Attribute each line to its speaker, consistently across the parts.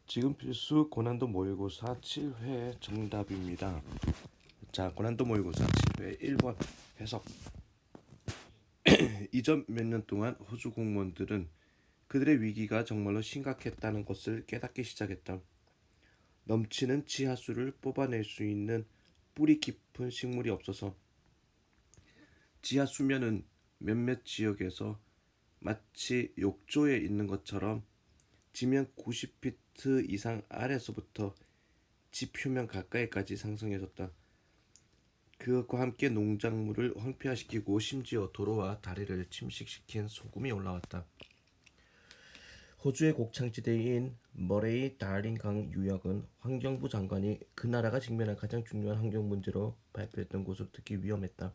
Speaker 1: 지금 필수 고난도 모의고사 7회 정답입니다. 자, 고난도 모의고사 7회 1번 해석. 이전 몇 년 동안 호주 공무원들은 그들의 위기가 정말로 심각했다는 것을 깨닫기 시작했다. 넘치는 지하수를 뽑아낼 수 있는 뿌리 깊은 식물이 없어서 지하 수면은 몇몇 지역에서 마치 욕조에 있는 것처럼 지면 90피트 이상 아래서부터 지 표면 가까이까지 상승해졌다. 그것과 함께 농작물을 황폐화시키고 심지어 도로와 다리를 침식시킨 소금이 올라왔다. 호주의 곡창지대인 머레이 달링 강 유역은 환경부 장관이 그 나라가 직면한 가장 중요한 환경 문제로 발표했던 곳으로 특히 위험했다.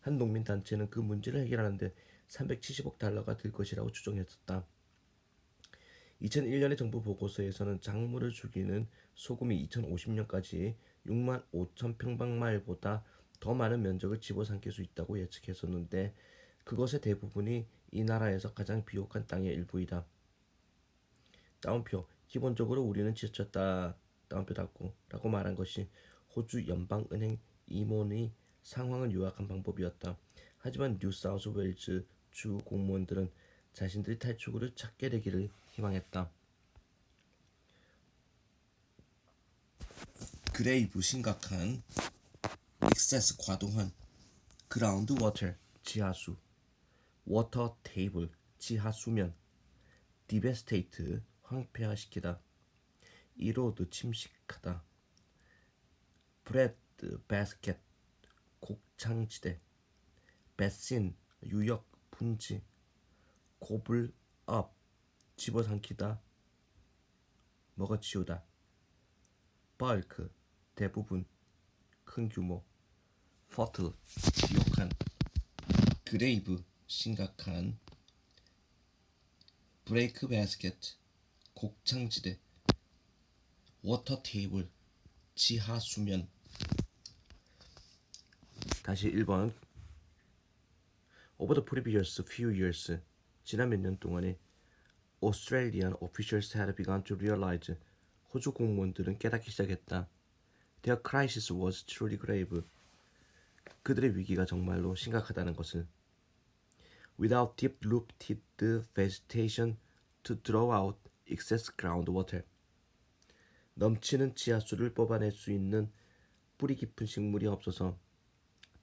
Speaker 1: 한 농민 단체는 그 문제를 해결하는 데 370억 달러가 들 것이라고 추정했었다. 2001년의 정부 보고서에서는 작물을 죽이는 소금이 2050년까지 6만 5천 평방마일보다 더 많은 면적을 집어삼킬 수 있다고 예측했었는데 그것의 대부분이 이 나라에서 가장 비옥한 땅의 일부이다. 따옴표. 기본적으로 우리는 지쳤다. 따옴표 닫고 라고 말한 것이 호주 연방은행 임원의 상황을 요약한 방법이었다. 하지만 뉴사우스웨일즈 주 공무원들은 자신들이 탈출구를 찾게 되기를 희망했다. 그레이브 심각한 익세스 과도한 그라운드 워터 지하수 워터 테이블 지하수면 디베스테이트 황폐화시키다 이로드 침식하다 브레드 바스켓 곡창지대 베신 유역 분지 고블 업 집어삼키다 먹어치우다 벌크 대부분 큰 규모 퍼틀 비옥한 그레이브 심각한 브레이크 바스켓 곡창지대 워터 테이블 지하 수면. 다시 1번. Over the previous few years, 지난 몇 년 동안에 Australian officials had begun to realize, 호주 공무원들은 깨닫기 시작했다. Their crisis was truly grave. 그들의 위기가 정말로 심각하다는 것을. Without deep-rooted vegetation to draw out excess groundwater. 넘치는 지하수를 뽑아낼 수 있는 뿌리 깊은 식물이 없어서.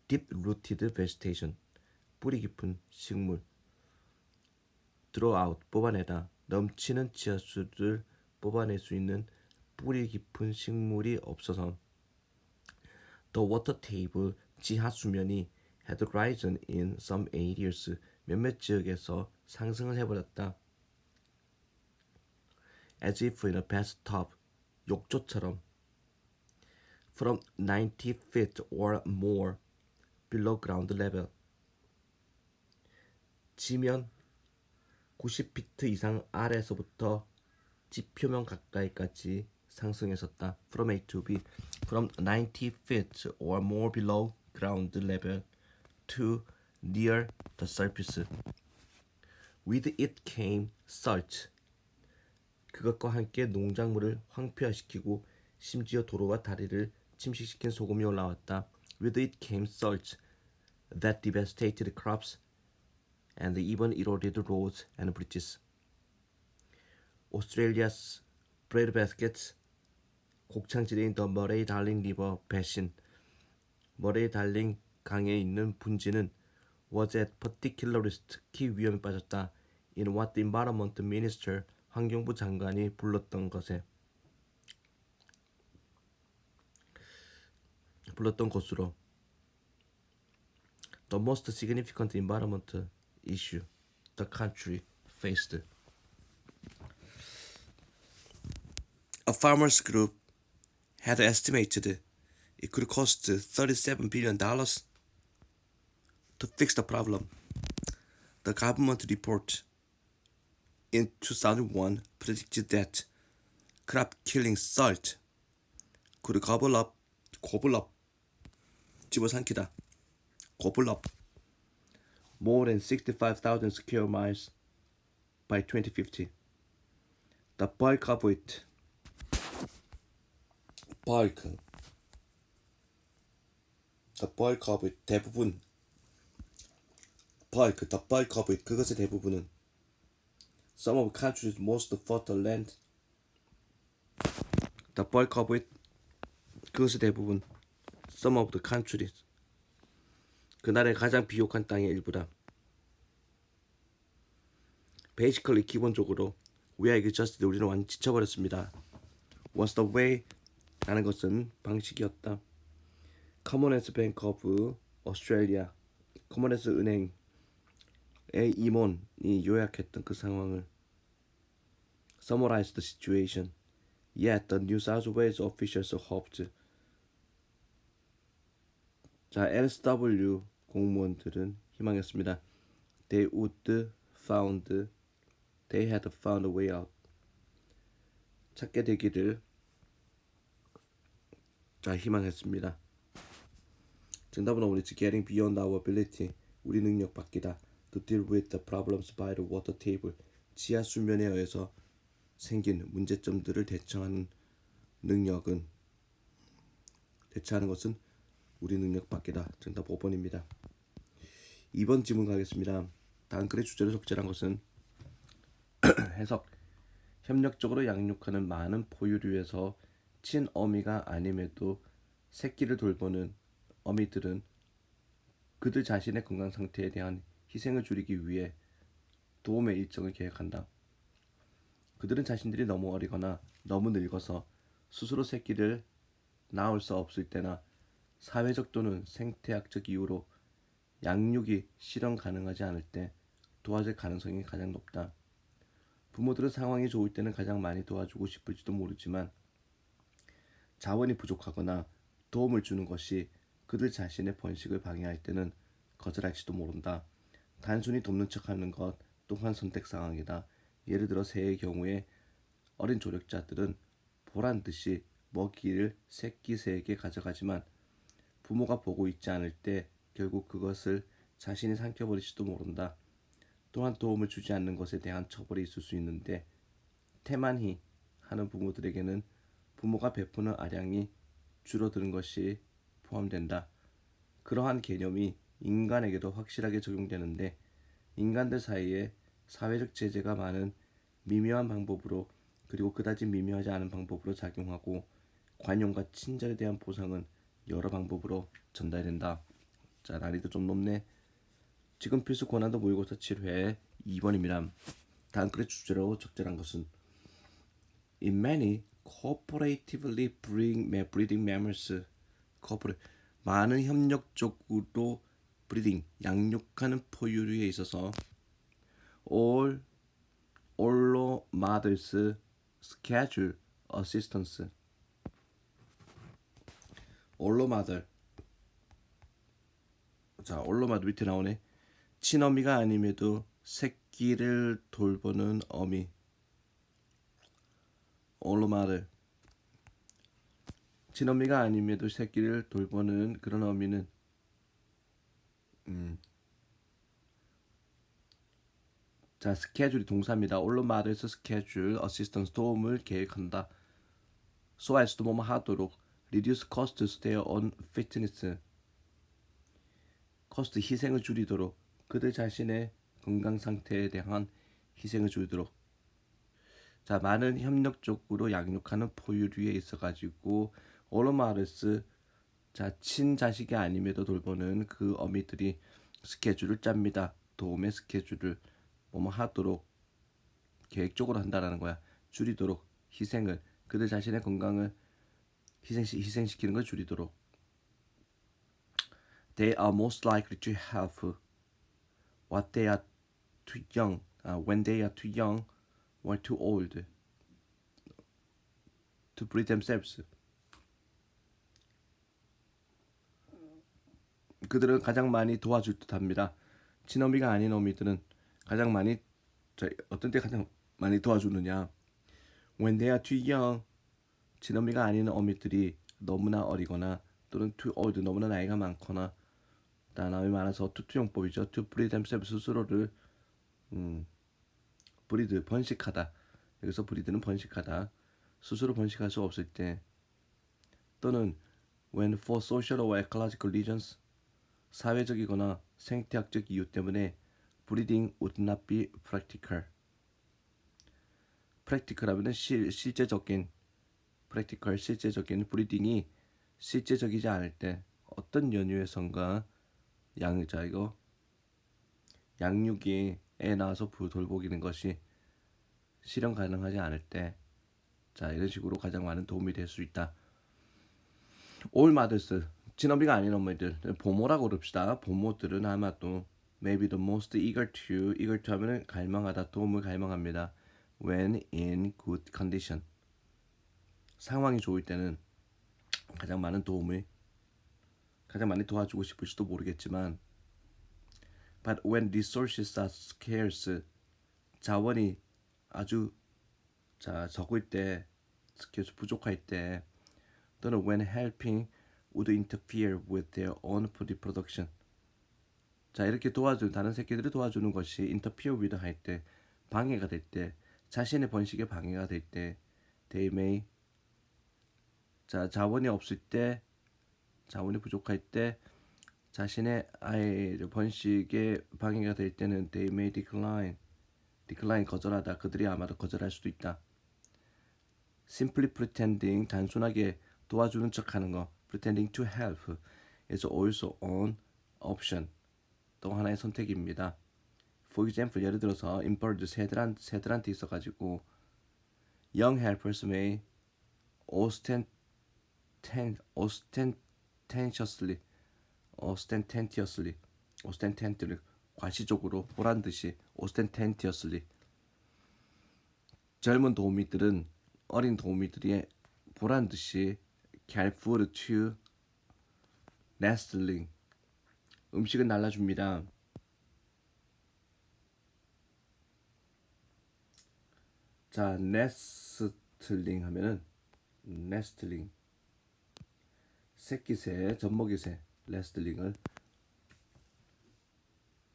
Speaker 1: Deep-rooted vegetation. 뿌리 깊은 식물. Draw out. 뽑아내다. 넘치는 지하수를 뽑아낼 수 있는 뿌리 깊은 식물이 없어서. The water table. 지하 수면이 had risen in some areas. 몇몇 지역에서 상승을 해버렸다. As if in a bathtub. 욕조처럼. From 90 feet or more below ground level. 지면 90피트 이상 아래에서부터 지표면 가까이까지 상승했었다. From A to B. From 90 feet or more below ground level to near the surface. With it came salt. 그것과 함께 농작물을 황폐화시키고 심지어 도로와 다리를 침식시킨 소금이 올라왔다. With it came salt that devastated crops and even eroded roads and bridges. Australia's breadbaskets, 곡창지대인 더 머레이 달링 리버 베신, 머레이 달링 강에 있는 분지는 was at particular risk, 특히 위험에 빠졌다. In what the environment minister, 환경부 장관이 불렀던 것으로. The most significant environmental issue the country faced. A farmers group had estimated it could cost $37 billion to fix the problem. The government report in 2001 predicted that crop killing salt could gobble up, 집어삼키다, gobble up, more than 65,000 square miles by 2050. The bulk of it bulk, the bulk of it, 대부분, bulk, the bulk of it, 그것의 대부분은 some of countries most fertile land, the bulk of it, 그것의 대부분 some of the countries, 그 나라의 가장 비옥한 땅의 일부다. Basically, 기본적으로 we are exhausted, 우리는 완전 지쳐버렸습니다. What's the way? 라는 것은 방식이었다. Commonwealth Bank of Australia, 커먼웰스 은행의 임원이 요약했던 그 상황을 summarize the situation. Yet the New South Wales officials hoped. 자, NSW 공무원들은 희망했습니다. They had found a way out. 찾게 되기를 자 희망했습니다. 정답은 It's getting beyond our ability. 우리 능력 밖이다. To deal with the problems by the water table. 지하 수면에 의해서 생긴 문제점들을 대처하는 것은 우리 능력 밖이다. 정답 5번입니다. 2번 질문 가겠습니다. 다음 글의 주제로 적절한 것은 해석. 협력적으로 양육하는 많은 포유류에서 친어미가 아님에도 새끼를 돌보는 어미들은 그들 자신의 건강 상태에 대한 희생을 줄이기 위해 도움의 일정을 계획한다. 그들은 자신들이 너무 어리거나 너무 늙어서 스스로 새끼를 낳을 수 없을 때나 사회적 또는 생태학적 이유로 양육이 실현 가능하지 않을 때 도와줄 가능성이 가장 높다. 부모들은 상황이 좋을 때는 가장 많이 도와주고 싶을지도 모르지만 자원이 부족하거나 도움을 주는 것이 그들 자신의 번식을 방해할 때는 거절할지도 모른다. 단순히 돕는 척하는 것 또한 선택 상황이다. 예를 들어 새의 경우에 어린 조력자들은 보란듯이 먹이를 새끼 새에게 가져가지만 부모가 보고 있지 않을 때 결국 그것을 자신이 삼켜버릴지도 모른다. 또한 도움을 주지 않는 것에 대한 처벌이 있을 수 있는데 태만히 하는 부모들에게는 부모가 베푸는 아량이 줄어드는 것이 포함된다. 그러한 개념이 인간에게도 확실하게 적용되는데 인간들 사이에 사회적 제재가 많은 미묘한 방법으로 그리고 그다지 미묘하지 않은 방법으로 작용하고 관용과 친절에 대한 보상은 여러 방법으로 전달된다. 자, 난이도 좀 높네. 지금 필수 고난도 모의고사 7회 2번입니다. 다음 글의 주제로 적절한 것은 In many cooperatively breeding mammals, 많은 협력적으로 breeding, 양육하는 포유류에 있어서 all mothers schedule assistance. all mother. 자, all mother 밑에 나오네. 친어미가 아님에도 새끼를 돌보는 어미. all mother. 친어미가 아님에도 새끼를 돌보는 그런 어미는 자, 스케줄이 동사입니다. all mothers schedule assistance, 도움을 계획한다. so as to 뭐뭐 하도록 reduce costs their own fitness, cost 희생을 줄이도록 그들 자신의 건강 상태에 대한 희생을 줄이도록. 자, 많은 협력적으로 양육하는 포유류에 있어가지고 all mothers, 자, 친자식이 아님에도 돌보는 그 어미들이 스케줄을 짭니다. 도움의 스케줄을 뭐뭐 하도록 계획적으로 한다라는 거야. 줄이도록 희생을 그들 자신의 건강을 희생시키는 걸 줄이도록. They are most likely to have what they are too young, when they are too young or too old to breed themselves. 그들은 가장 많이 도와줄 듯합니다. 친어미가 아닌 어미들은 가장 많이 어떤 때 가장 많이 도와주느냐. When they are too young, 친어미가 아닌 어미들이 너무나 어리거나 또는 too old, 너무나 나이가 많거나, 다음에 말해서 투투용법이죠. To breed themselves, 스스로를 breed, 번식하다. 여기서 breed는 번식하다. 스스로 번식할 수 없을 때 또는 when for social or ecological reasons 사회적이거나 생태학적 이유 때문에 breeding would not be practical. practical하면은 실제적인 practical 실제적인 breeding이 실제적이지 않을 때 어떤 연유에선가 양육이 애 낳아서 돌보기는 것이 실현 가능하지 않을 때 자 이런 식으로 가장 많은 도움이 될 수 있다. All mothers 진업이가 아닌 어머니들 보모라고 그럽시다. 보모들은 아마 또 maybe the most eager to 하면은 갈망하다 도움을 갈망합니다. when in good condition 상황이 좋을 때는 가장 많이 도와주고 싶을지도 모르겠지만 but when resources are scarce 자원이 아주 적을 때 부족할 때 또는 when helping would interfere with their own reproduction 자 이렇게 다른 새끼들을 도와주는 것이 interfere with 할 때 방해가 될 때 자신의 번식에 방해가 될 때 they may 자원이 없을 때 자원이 부족할 때 자신의 아이의 번식에 방해가 될 때는 they may decline 거절하다 그들이 아마도 거절할 수도 있다. simply pretending 단순하게 도와주는 척하는 거 pretending to help is also an option 또 하나의 선택입니다. For example 예를 들어서 in bird 새들한테 있어가지고 young helpers may ostentatiously 과시적으로 보란 듯이 ostentatiously 어린 도우미들이 보란 듯이 carry food to nestling 음식을 날라줍니다. 자, nestling 하면은 nestling 새끼새, 젖먹이새 nestling을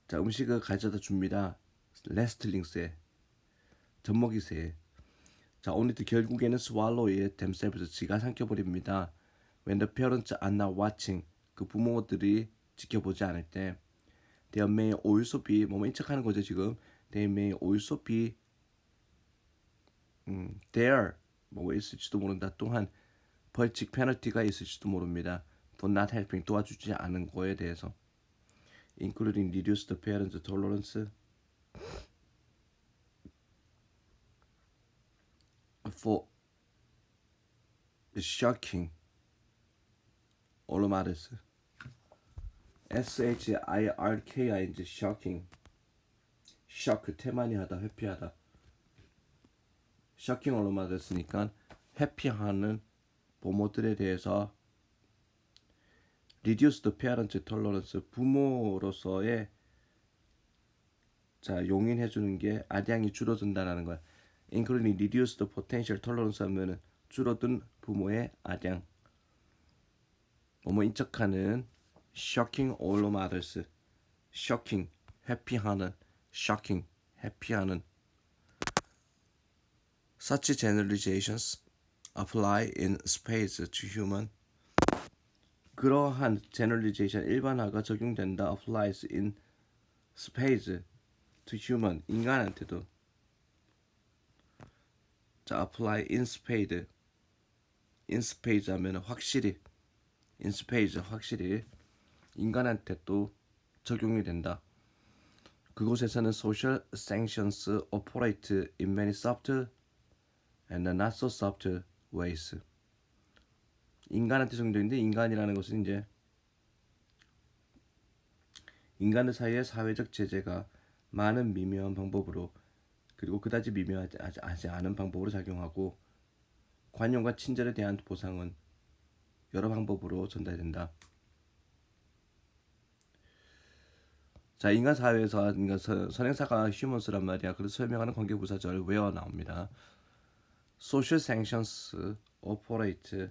Speaker 1: 자, 음식을 가져다 줍니다. nestling새 젖먹이새 자, 오늘도 결국에는 swallow의 themselves 지가 삼켜버립니다. When the parents are not watching 그 부모들이 지켜보지 않을 때 There may also be 뭐인 척하는 거죠 지금 They may also be there 뭐가 있을지도 모른다. 또한 벌칙 페널티가 있을지도 모릅니다. For not helping 도와주지 않은 거에 대해서 including reduce the parents' tolerance for shocking all matters shirking shock 태만히하다 회피하다 shocking all matters니까 회피하는 부모들에 대해서 reduce the parents' tolerance 부모로서의 용인해주는 게 아량이 줄어든다라는 거야. including reduce the potential tolerance 하면은 줄어든 부모의 아량. 뭐뭐 인척하는 shocking all mothers. shocking 회피하는 shocking 회피하는 such generalizations apply in spades to human. 그러한 generalization 일반화가 적용된다 applies in spades to human 인간한테도 자 apply in spades 하면 확실히 in spades 확실히 인간한테 또 적용이 된다. 그곳에서는 social sanctions operate in many subtle and not so subtle ways. 인간한테 적용되는데 인간이라는 것은 이제 인간들 사이의 사회적 제재가 많은 미묘한 방법으로 그리고 그다지 미묘하지 않은 방법으로 작용하고 관용과 친절에 대한 보상은 여러 방법으로 전달된다. 자, 인간 사회에서 선행사가 휴먼스란 말이야. 그래서 설명하는 관계부사절 where 나옵니다. Social sanctions operate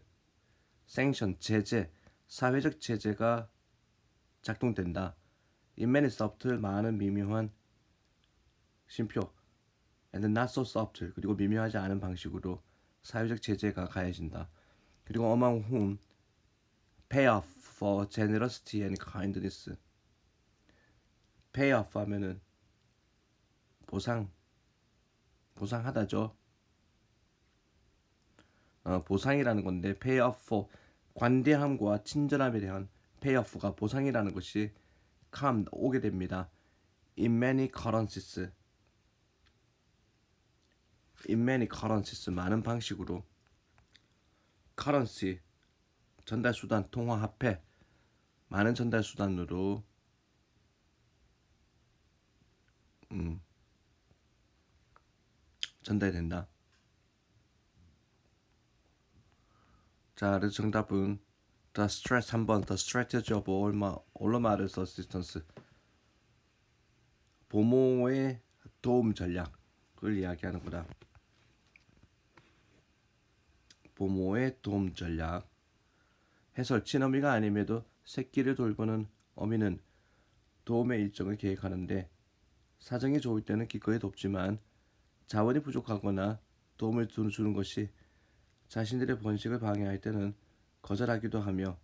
Speaker 1: sanction 제재 사회적 제재가 작동된다. in many subtle 많은 미묘한 심표 and not so subtle 그리고 미묘하지 않은 방식으로 사회적 제재가 가해진다. 그리고 among whom pay off for generosity and kindness. pay off 하면은 보상하다죠. 보상이라는 건데 pay off for 관대함과 친절함에 대한 pay off가 보상이라는 것이 come 오게 됩니다. in many currencies. in many currencies 많은 방식으로 currency 전달 수단 통화 화폐 많은 전달 수단으로 전달된다. 자, 그래서 정답은 the stress 3번 the strategy of all mothers assistance 보모의 도움 전략을 이야기하는 거다. 보모의 도움 전략. 해설 친어미가 아님에도 새끼를 돌보는 어미는 도움의 일정을 계획하는데 사정이 좋을 때는 기꺼이 돕지만 자원이 부족하거나 도움을 주는 것이 자신들의 번식을 방해할 때는 거절하기도 하며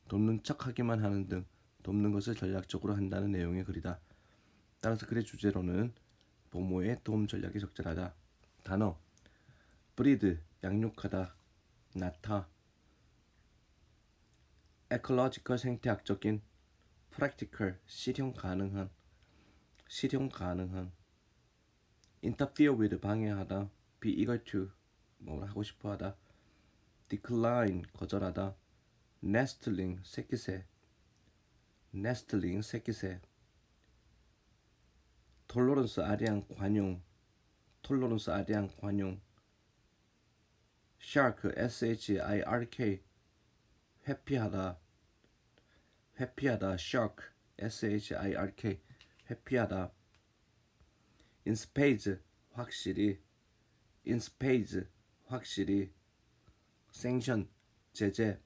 Speaker 1: 돕는 척하기만 하는 등 돕는 것을 전략적으로 한다는 내용의 글이다. 따라서 글의 주제로는 보모의 도움 전략이 적절하다. 단어 breed 양육하다 낳다 ecological 생태학적인 practical 실현 가능한 interfere with 방해하다 be eager to 뭘 하고 싶어하다 decline 거절하다 nestling 새끼새 tolerance 아량 관용 shark shark 회피하다 shark shark 회피하다 in spades 확실히 sanction 제재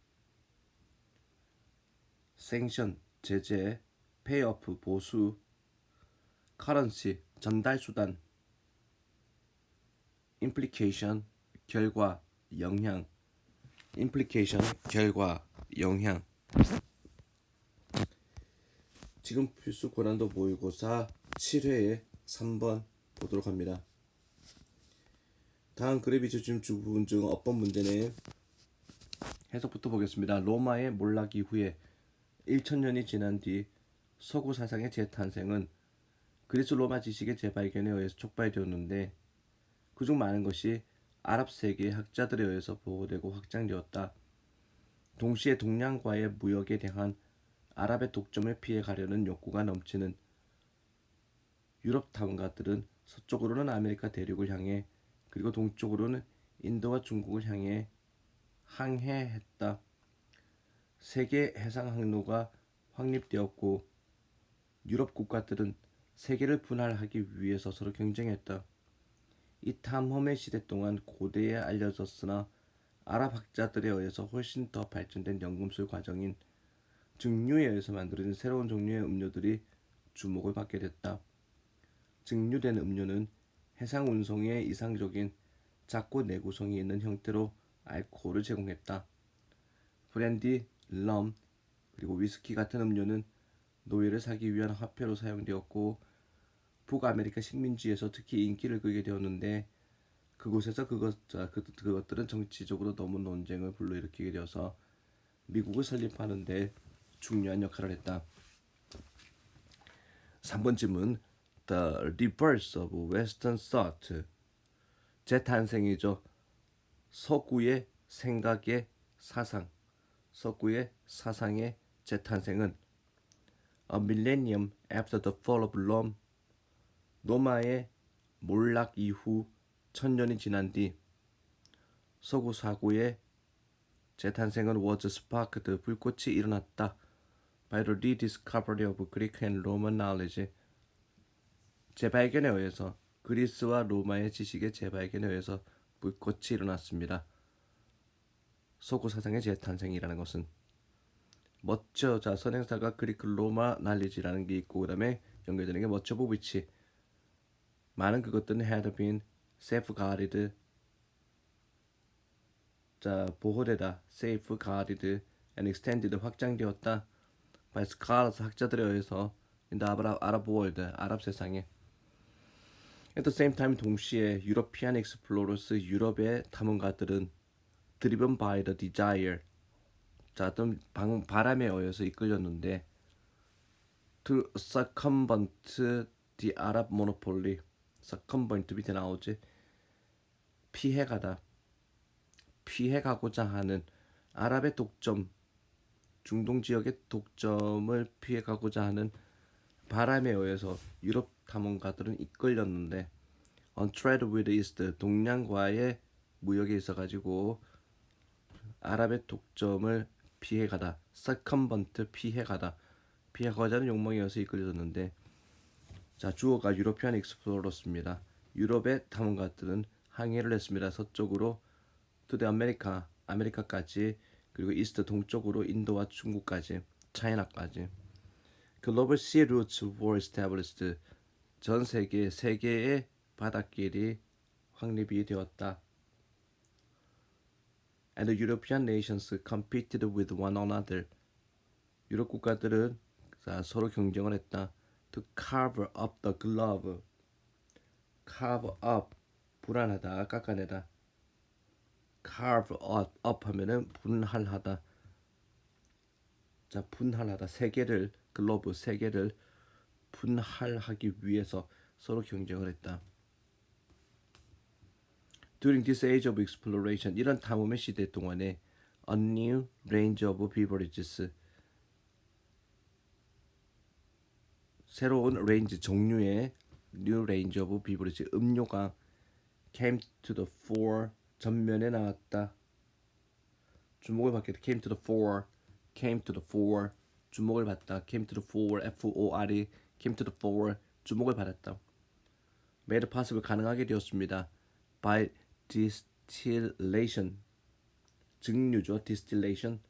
Speaker 1: pay off 보수 currency 전달 수단 implication 결과 영향 지금 필수 고난도 모의고사 7회의 3번 보도록 합니다. 다음 글에 비춰진 부분 중 어떤 문제는 해석부터 보겠습니다. 로마의 몰락 이후에 1000년이 지난 뒤 서구 사상의 재탄생은 그리스 로마 지식의 재발견에 의해서 촉발되었는데 그중 많은 것이 아랍 세계의 학자들에 의해서 보호되고 확장되었다. 동시에 동양과의 무역에 대한 아랍의 독점을 피해 가려는 욕구가 넘치는 유럽 탐가들은 서쪽으로는 아메리카 대륙을 향해 그리고 동쪽으로는 인도와 중국을 향해 항해했다. 세계 해상 항로가 확립되었고 유럽 국가들은 세계를 분할하기 위해서 서로 경쟁했다. 이 탐험의 시대 동안 고대에 알려졌으나 아랍 학자들에 의해서 훨씬 더 발전된 연금술 과정인 증류에 의해서 만들어진 새로운 종류의 음료들이 주목을 받게 됐다. 증류된 음료는 해상 운송에 이상적인 작고 내구성이 있는 형태로 알코올을 제공했다. 브랜디, 럼, 그리고 위스키 같은 음료는 노예를 사기 위한 화폐로 사용되었고 북아메리카 식민지에서 특히 인기를 끌게 되었는데 그곳에서 그것들은 정치적으로 너무 논쟁을 불러일으키게 되어서 미국을 설립하는 데 중요한 역할을 했다. 3번 질문 The rebirth of Western thought 재탄생이죠. 서구의 생각의 서구의 사상의 재탄생은 A millennium after the fall of Rome 로마의 몰락 이후 1000년이 지난 뒤 서구 사고의 재탄생은 was sparked 불꽃이 일어났다. by the rediscovery of Greek and Roman knowledge 재발견에 의해서 그리스와 로마의 지식의 재발견에 의해서 불꽃이 일어났습니다. 서구 사상의 재탄생이라는 것은 멋져 자 선행사가 그리크 로마 날리지라는 게 있고 그 다음에 연결되는 게 멋져 보비치 많은 그것들은 had been safeguarded 자, 보호되다, safeguarded, and extended 확장되었다 by scholars 학자들에 의해서 in the Arab world 아랍 세상에. At the same time 동시에 European explorers 유럽의 탐험가들은 driven by the desire 자, 어떤 바람에 의해서 이끌렸는데 to circumvent the Arab monopoly circumvent 밑에 나오지 피해가고자 하는 아랍의 독점 중동 지역의 독점을 피해가고자 하는 바람에 의해서 유럽 탐험가들은 이끌렸는데 on trade with east 동양과의 무역에 있어가지고 아랍의 독점을 피해가다 circumvent 피해가고자 하는 욕망에 의해서 이끌렸는데 자 주어가 유로피안 익스플로러스입니다. 유럽의 탐험가들은 항해를 했습니다. 서쪽으로 to the 아메리카까지 그리고 이스트 동쪽으로 인도와 중국까지 차이나까지 글로벌 sea routes were established 전 세계 세 개의 바닷길이 확립이 되었다. And the European nations competed with one another 유럽 국가들은 서로 경쟁을 했다. To carve up the globe carve up 불안하다 깎아내다 carve up 하면은 분할하다 자 분할하다 세계를 글로브 세계를 분할하기 위해서 서로 경쟁을 했다. During this age of exploration 이런 탐험의 시대 동안에 a new range of beverages 새로운 레인지 종류의 new range of beverages 음료가 came to the fore 전면에 나왔다. 주목을 받게 came to the fore 주목을 받다 came to the fore F-O-R-E came to the fore 주목을 받았다. made possible 가능하게 되었습니다. by distillation 증류죠 distillation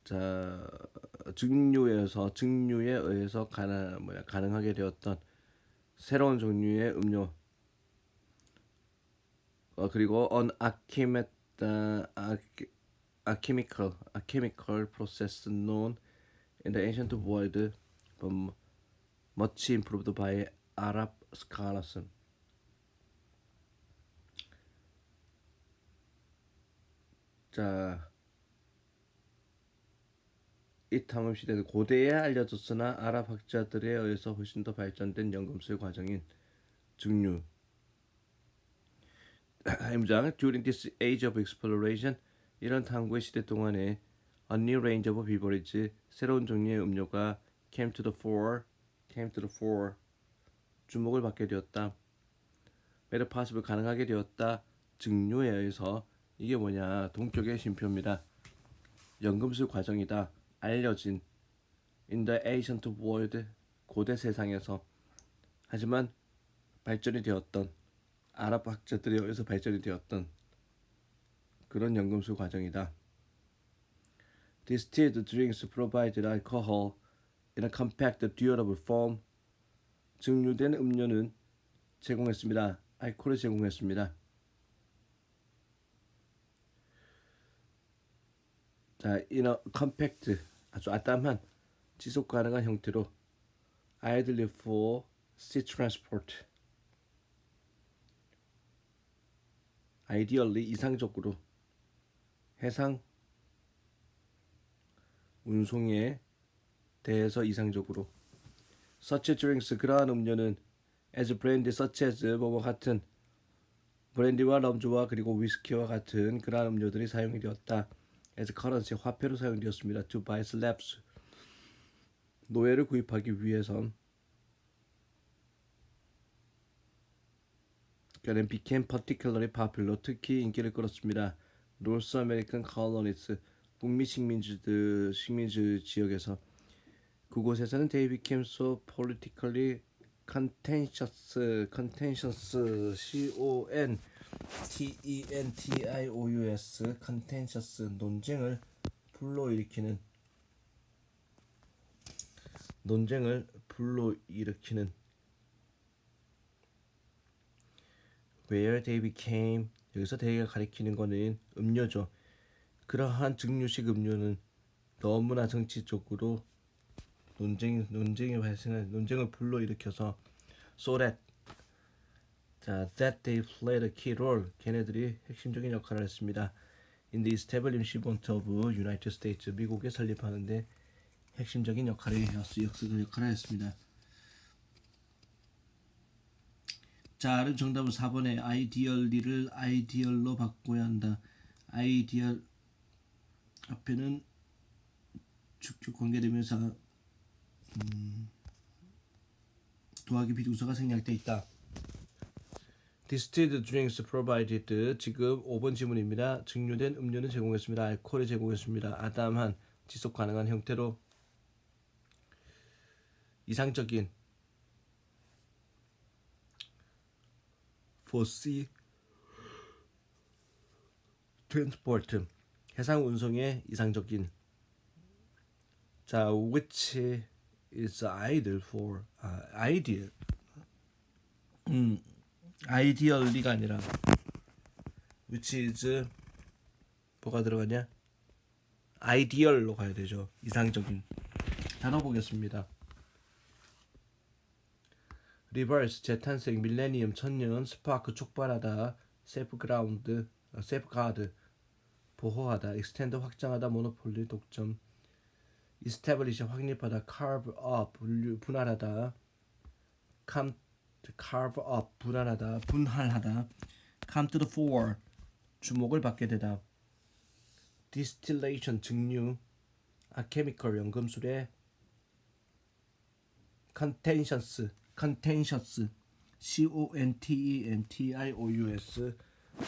Speaker 1: 자 증류에 의해서 가능하게 되었던 새로운 종류의 음료 그리고 on a chemical process known in the ancient world but much improved by Arab scholars. 자, 이 탐험 시대는 고대에 알려졌으나 아랍 학자들에 의해서 훨씬 더 발전된 연금술 과정인 증류. 문장 During this age of exploration 이런 탐구의 시대 동안에 a new range of beverages 새로운 종류의 음료가 came to the fore 주목을 받게 되었다. made possible 가능하게 되었다. 증류에 의해서 이게 뭐냐 동쪽의 쉼표입니다. 연금술 과정이다. 알려진 in the ancient world 고대 세상에서 하지만 발전이 되었던 아랍 학자들에 의해서 발전이 되었던 그런 연금술 과정이다. Distilled drinks provided alcohol in a compact, durable form. 증류된 음료는 제공했습니다. 알코올을 제공했습니다. 자, in a compact 아주 아담한 지속 가능한 형태로 ideally for sea transport ideally 이상적으로 해상 운송에 대해서 이상적으로 such drinks 그러한 음료는 as brandy such as 뭐뭐 같은 브랜디와 럼주와 그리고 위스키와 같은 그러한 음료들이 사용이 되었다. as currency 화폐로 사용되었습니다. to buy slaves 노예를 구입하기 위해선 그는 became particularly popular 특히 인기를 끌었습니다. North American colonies 북미 식민지 지역에서 그곳에서는 they became so politically contentious contentious contentious 논쟁을 불러일으키는 where they became 여기서 they가 가리키는 거는 음료죠. 그러한 증류식 음료는 너무나 정치적으로 논쟁을 불러일으켜서 so that that they played a key role 걔네들이 핵심적인 역할을 했습니다. in the establishment of United States 미국에 설립하는데 핵심적인 역할을 했습니다. 자, 다른 정답은 4번에 아이디얼리를 아이디얼로 바꿔야 한다. 아이디얼 앞에는 축적 관계대명사 도하기 비동사가 생략되어 있다. Distilled drinks provided 지금 5번 지문입니다. 증류된 음료는 제공했습니다. 알코올을 제공했습니다. 아담한 지속 가능한 형태로 이상적인 for sea transport 해상 운송의 이상적인 자 which is ideal for ideal ideally가 아니라 which is 뭐가 들어가냐 ideal로 가야 되죠. 이상적인 단어 보겠습니다. 리버스 재탄생 밀레니엄 천년 스파크 촉발하다 세프그라운드 세프가드 보호하다 익스텐드 확장하다 모노폴리 독점 이스태블리시 확립하다 carve up 분할하다 carve up 분할하다 분할하다 come to the fore 주목을 받게 되다 distillation 증류 alchemical 연금술의 contentious contentious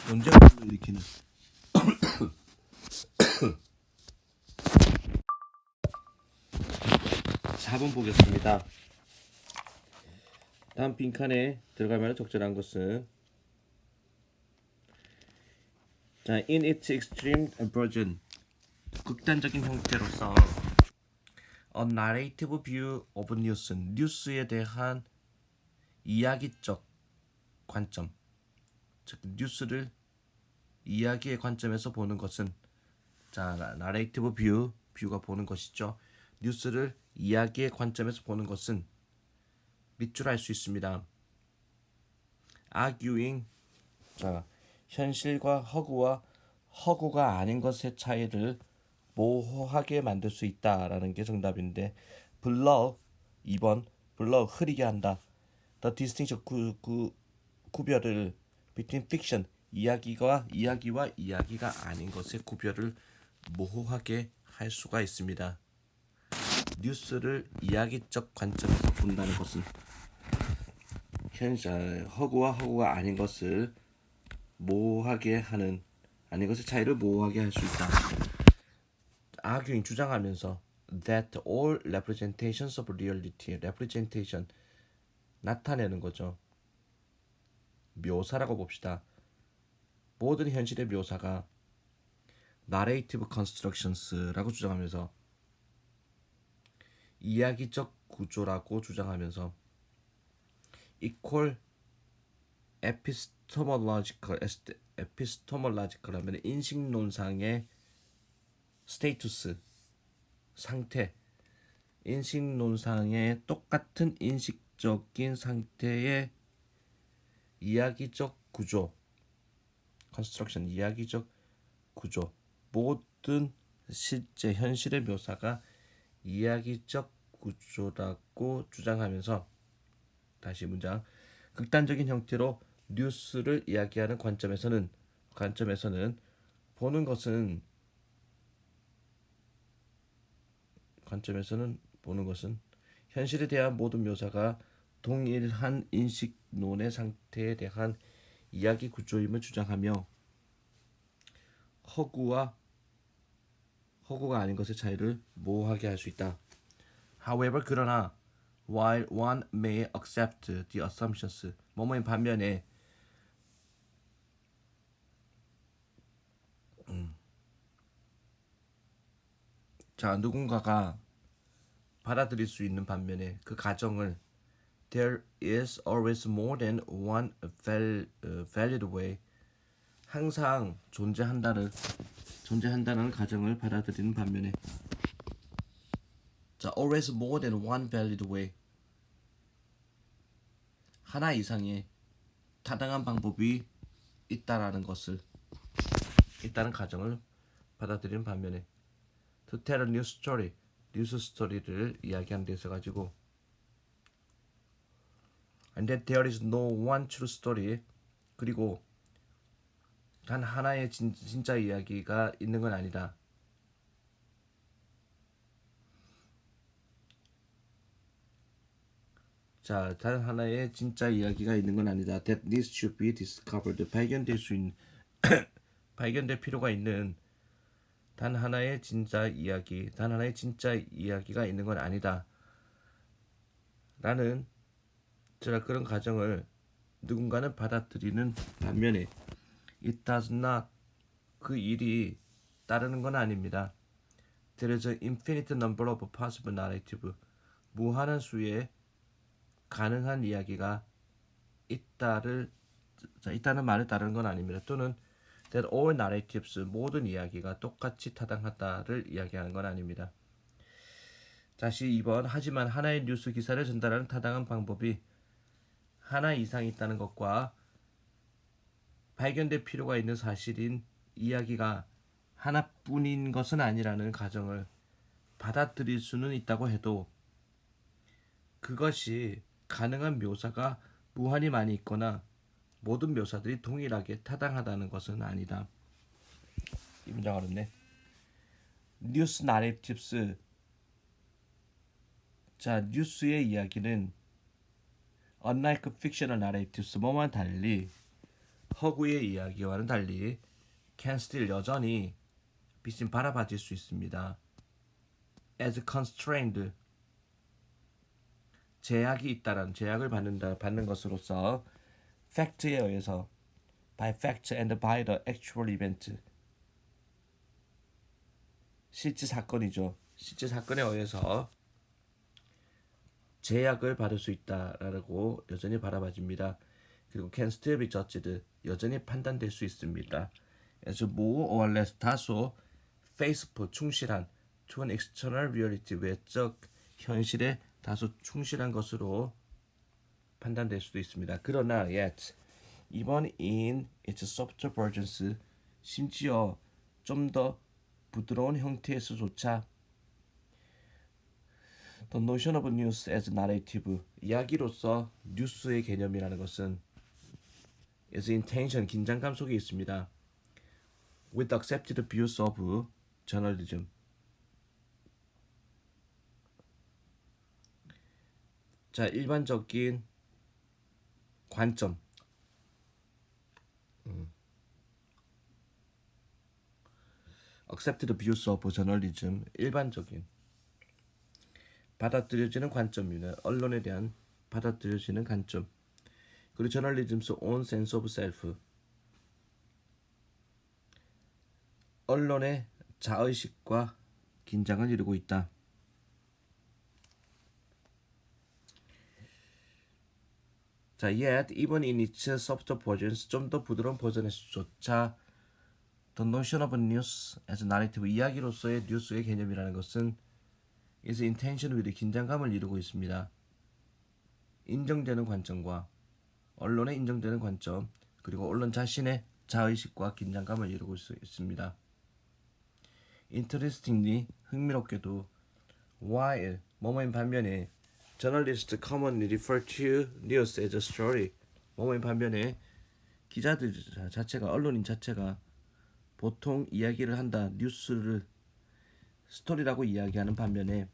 Speaker 1: 논쟁을 일으키는 4번 보겠습니다. 다음 빈칸에 들어가면 적절한 것은 자, in its extreme version 극단적인 형태로서 a narrative view of news 뉴스에 대한 이야기적 관점 즉 뉴스를 이야기의 관점에서 보는 것은 자 narrative 뷰가 보는 것이죠. 뉴스를 이야기의 관점에서 보는 것은 밑줄 알 수 있습니다. arguing 자 현실과 허구가 아닌 것의 차이를 모호하게 만들 수 있다라는 게 정답인데 blur 2번 blur 흐리게 한다. the distinction 구별을 between fiction 이야기와 이야기가 아닌 것의 구별을 모호하게 할 수가 있습니다. 뉴스를 이야기적 관점에서 본다는 것은 현실 허구가 아닌 것을 모호하게 하는 아닌 것의 차이를 모호하게 할 수 있다. arguing 주장하면서 that all representations of reality representation 나타내는 거죠. 묘사라고 봅시다. 모든 현실의 묘사가 narrative constructions라고 주장하면서 이야기적 구조라고 주장하면서 equal epistemological 하면 인식론상의 스테이투스 상태 인식론상의 똑같은 인식적인 상태의 이야기적 구조 construction 이야기적 구조 모든 실제 현실의 묘사가 이야기적 구조라고 주장하면서 다시 문장 극단적인 형태로 뉴스를 이야기하는 관점에서는 보는 것은 현실에 대한 모든 묘사가 동일한 인식론의 상태에 대한 이야기 구조임을 주장하며 허구가 아닌 것의 차이를 모호하게 할 수 있다. However, 그러나 while one may accept the assumptions 뭐뭐인 반면에 자 누군가가 받아들일 수 있는 반면에 그 가정을 There is always more than one valid way. 항상 존재한다는 가정을 받아들이는 반면에 자, always more than one valid way. 하나 이상의 타당한 방법이 있다는 가정을 받아들이는 반면에 to tell a new story, 뉴스 스토리를 이야기하는 데 있어 가지고 and that there is no one true story, 그리고 단 하나의 진짜 이야기가 있는 건 아니다. 자, 단 하나의 진짜 이야기가 있는 건 아니다. That needs to be discovered. 발견될 필요가 있는 단 하나의 진짜 이야기가 있는 건 아니다. 라는 그런 가정을 누군가는 받아들이는 반면에 it does not, 그 일이 따르는 건 아닙니다. There is an infinite number of possible narrative. 무한한 수의 가능한 이야기가 있다는 말을 따르는 건 아닙니다. 또는 that all narratives, 모든 이야기가 똑같이 타당하다를 이야기하는 건 아닙니다. 다시 2번. 하지만 하나의 뉴스 기사를 전달하는 타당한 방법이 하나 이상 있다는 것과 발견될 필요가 있는 사실인 이야기가 하나뿐인 것은 아니라는 가정을 받아들일 수는 있다고 해도 그것이 가능한 묘사가 무한히 많이 있거나 모든 묘사들이 동일하게 타당하다는 것은 아니다. 이 문장 어렵네. 뉴스 나레티브스. 자, 뉴스의 이야기는 unlike fictional narratives, 뭐만 달리 허구의 이야기와는 달리 can still, 여전히 비신 바라봐질 수 있습니다. as constrained, 제약이 있다라는, 제약을 받는 것으로서 fact에 의해서 by fact and by the actual event, 실제 사건이죠. 실제 사건에 의해서 제약을 받을 수 있다라고 여전히 바라봐집니다. 그리고 can still be judged, 여전히 판단될 수 있습니다. as more or less, 다소 faithful, 충실한 to an external reality, 외적 현실에 다소 충실한 것으로 판단될 수도 있습니다. 그러나 yet, even in its softer versions, 심지어 좀 더 부드러운 형태에서조차 The notion of news as narrative, 이야기로서 뉴스의 개념이라는 것은 is intention, 긴장감 속에 있습니다. With accepted views of journalism. 자, 일반적인 관점. Accepted views of journalism, 일반적인 받아들여지는 관점입니다. 언론에 대한 받아들여지는 관점. 그리고 journalism's own sense of self, 언론의 자의식과 긴장을 이루고 있다. 자, yet even in its softer versions, 좀 더 부드러운 버전에서조차 the notion of news as narrative, 이야기로서의 뉴스의 개념이라는 것은 is intention with, 긴장감을 이루고 있습니다. 인정되는 관점과 언론에 인정되는 관점, 그리고 언론 자신의 자의식과 긴장감을 이루고 있습니다. Interestingly, 흥미롭게도 while, 뭐뭐인 반면에 journalists commonly refer to news as a story, 뭐뭐인 반면에 기자들 자체가, 언론인 자체가 보통 이야기를 한다, 뉴스를 스토리라고 이야기하는 반면에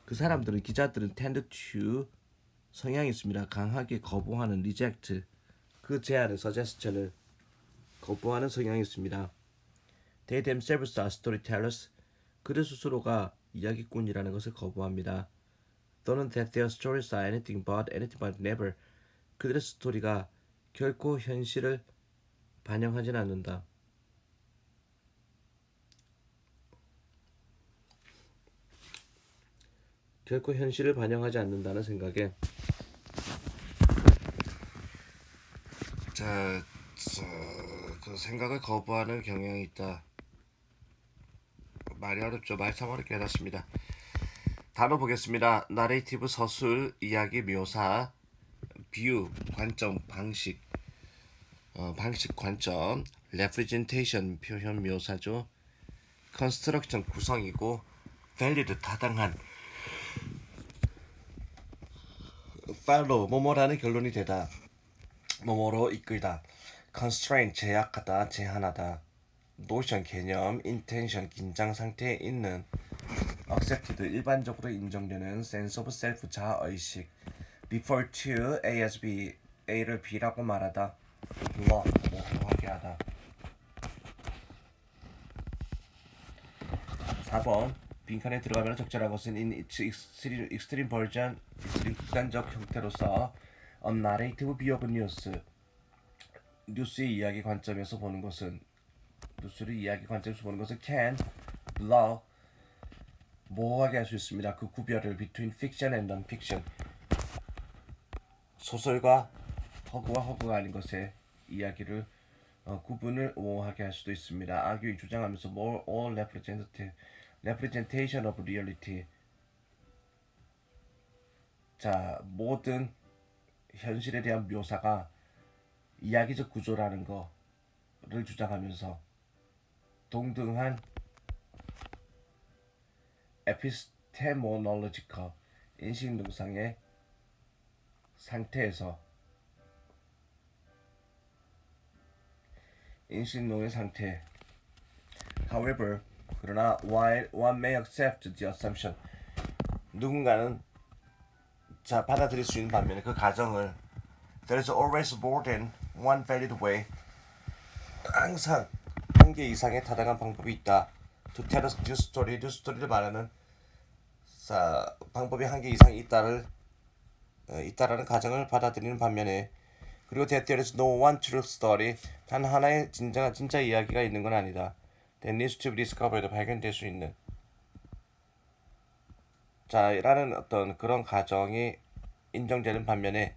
Speaker 1: 그 사람들은, 기자들은 tend to, 성향이 있습니다. 강하게 거부하는, reject, 그 제안을, suggestion을 거부하는 성향이 있습니다. They themselves are storytellers, 그들 스스로가 이야기꾼이라는 것을 거부합니다. 또는 that their stories are anything but never, 그들의 스토리가 결코 현실을 반영하진 않는다. 결코 현실을 반영하지 않는다는 생각에 자, 그 생각을 거부하는 경향이 있다. 말이 어렵죠. 말 참 어렵게 해놨습니다. 단어 보겠습니다. 나레이티브 서술, 이야기 묘사, 뷰 관점, 방식, 방식 관점, representation 표현 묘사죠. construction 구성이고, valid 타당한, follow 뭐뭐라는 결론이 되다, 뭐뭐로 이끌다, constraint 제약하다, 제한하다, notion 개념, intention 긴장 상태에 있는, accepted 일반적으로 인정되는 sense of self 자의식, refer to A as B A를 B라고 말하다, 불러 뭐하게 하다. 4번 빈칸에 들어가면 적절한 것은 in its extreme version 극단적 형태로서 on narrative view of news 뉴스의 이야기 관점에서 보는 것은 뉴스를 이야기 관점에서 보는 것은 can blur 모호하게 할 수 있습니다. 그 구별을 between fiction and non-fiction 소설과 허구와 허구가 아닌 것의 이야기를 구분을 모호하게 할 수도 있습니다. arguing 주장하면서 more or representation of reality 자 모든 현실에 대한 묘사가 이야기적 구조라는 거를 주장하면서 동등한 epistemological 인식 능상의 상태에서 인식론의 상태. However, 그러나 while one may accept the assumption, 누군가는 자 받아들일 수 있는 반면에 그 가정을 there is always more than one valid way. 항상 한 개 이상의 타당한 방법이 있다. To tell us news story, 뉴스 스토리를 말하는 자 방법이 한 개 이상 있다라는 가정을 받아들이는 반면에 그리고 that there is no one true story 단 하나의 진짜 이야기가 있는 건 아니다. That needs to be discovered 발견될 수 있는 자라는 어떤 그런 가정이 인정되는 반면에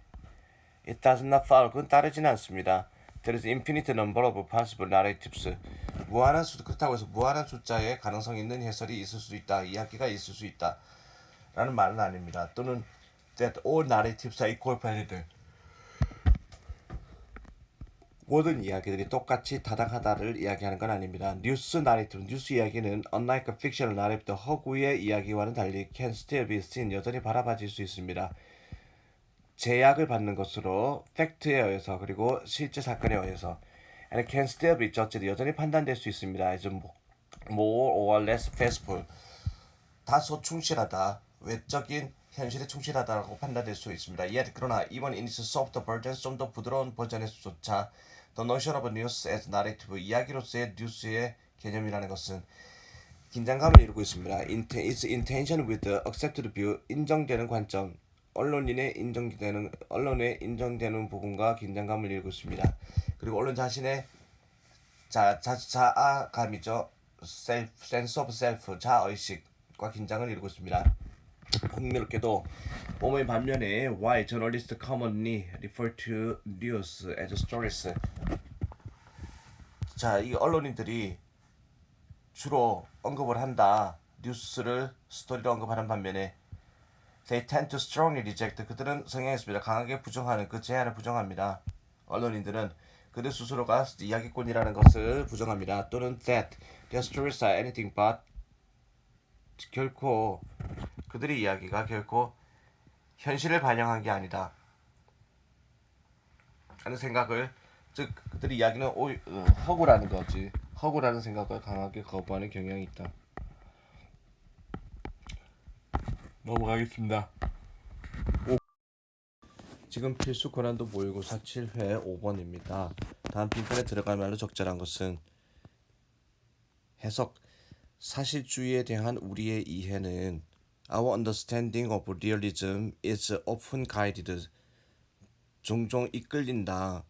Speaker 1: it does not follow 그건 따르지는 않습니다. There is infinite number of possible narratives 무한한 수 그렇다고 해서 무한한 숫자의 가능성 있는 해설이 있을 수 있다. 이야기가 있을 수 있다. 라는 말은 아닙니다. 또는 that all narratives are equal valid 모든 이야기들이 똑같이 타당하다를 이야기하는 건 아닙니다. 뉴스 나레이티브, 뉴스 이야기는 unlike fictional narrative, 허구의 이야기와는 달리 can still be seen, 여전히 바라봐질 수 있습니다. 제약을 받는 것으로 팩트에 의해서 그리고 실제 사건에 의해서 and can still be judged, 여전히 판단될 수 있습니다. as more or less faithful, 다소 충실하다, 외적인 현실에 충실하다라고 판단될 수 있습니다. yet 그러나 even in its soft version, 좀 더 부드러운 버전에서조차 The notion of news as narrative, 이야기로서의 뉴스의 개념이라는 것은 긴장감을 이루고 있습니다. Its intention with the accepted view, 인정되는 관점, 언론에 인정되는 부분과 긴장감을 이루고 있습니다. 그리고 언론 자신의 자아감이죠. sense of self, 자의식과 긴장을 이루고 있습니다. 흥미롭게도 몸의 반면에 why journalists commonly refer to news as stories. 자, 이 언론인들이 주로 언급을 한다. 뉴스를 스토리로 언급하는 반면에 they tend to strongly reject. 그들은 성향했습니다. 강하게 부정하는 그 제안을 부정합니다. 언론인들은 그들 스스로가 이야기꾼이라는 것을 부정합니다. 또는 that their stories are anything but 결코 그들의 이야기가 결코 현실을 반영한 게 아니다 하는 생각을 즉 그들의 이야기는 허구라는 거지 허구라는 생각을 강하게 거부하는 경향이 있다. 넘어가겠습니다. 지금 필수 고난도 모의고사 7회 5번입니다. 다음 빈칸에 들어가야말로 적절한 것은 해석 사실주의에 대한 우리의 이해는 Our understanding of realism is often guided. 종종 이끌린다.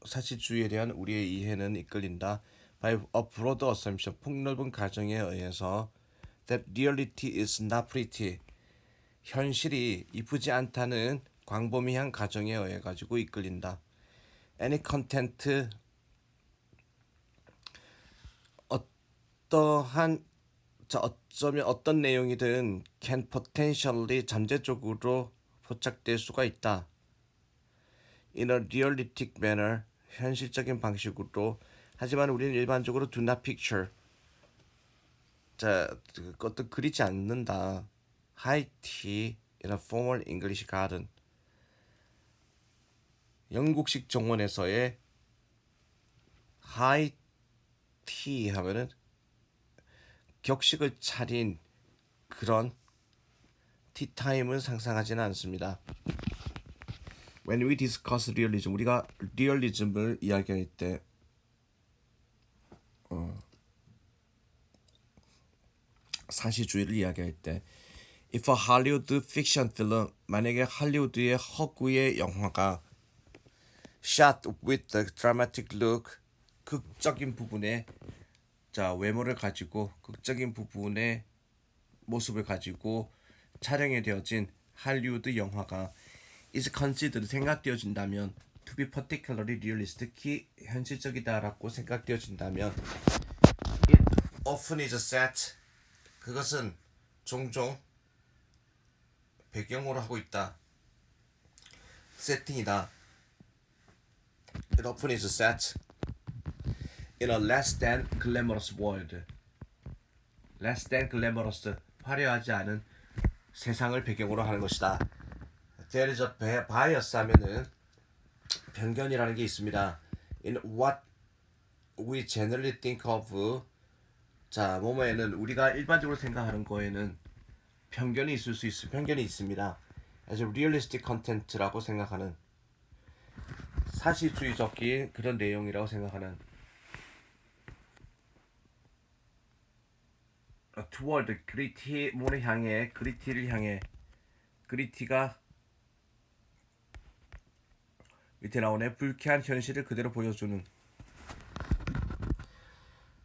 Speaker 1: 사실주의에 대한 우리의 이해는 이끌린다. By a broad assumption, 폭넓은 가정에 의해서 that reality is not pretty. 현실이 이쁘지 않다는 광범위한 가정에 의해 가지고 이끌린다. Any content 어떠한 어쩌면 어떤 내용이든 can potentially 잠재적으로 포착될 수가 있다. In a realistic manner 현실적인 방식으로 하지만 우리는 일반적으로 do not picture 어떤 그리지 않는다. High tea in a formal English garden 영국식 정원에서의 high tea 하면은 격식을 차린 그런 티타임은 상상하지는 않습니다. When we discuss realism, 우리가 리얼리즘을 이야기할 때 사실주의를 이야기할 때 If a Hollywood fiction film, 만약에 할리우드의 허구의 영화가 shot with the dramatic look, 극적인 부분에 외모를 가지고 극적인 부분의 모습을 가지고 촬영이 되어진 할리우드 영화가 is considered 생각되어진다면 to be particularly realistic, 특히 현실적이다라고 생각되어진다면 it often is set, 그것은 종종 배경으로 하고 있다. 세팅이다. It often is set in a less than glamorous world. less than glamorous, 화려하지 않은 세상을 배경으로 하는 것이다. There is a bias 하면은 편견이라는 게 있습니다. In what we generally think of, 뭐뭐에는 우리가 일반적으로 생각하는 거에는 편견이 있을 수 있어. 편견이 있습니다. as a realistic content라고 생각하는 사실주의적인 그런 내용이라고 생각하는 toward gritty 뭐를 향해 gritty를 향해 gritty가 밑에 나오네. 불쾌한 현실을 그대로 보여주는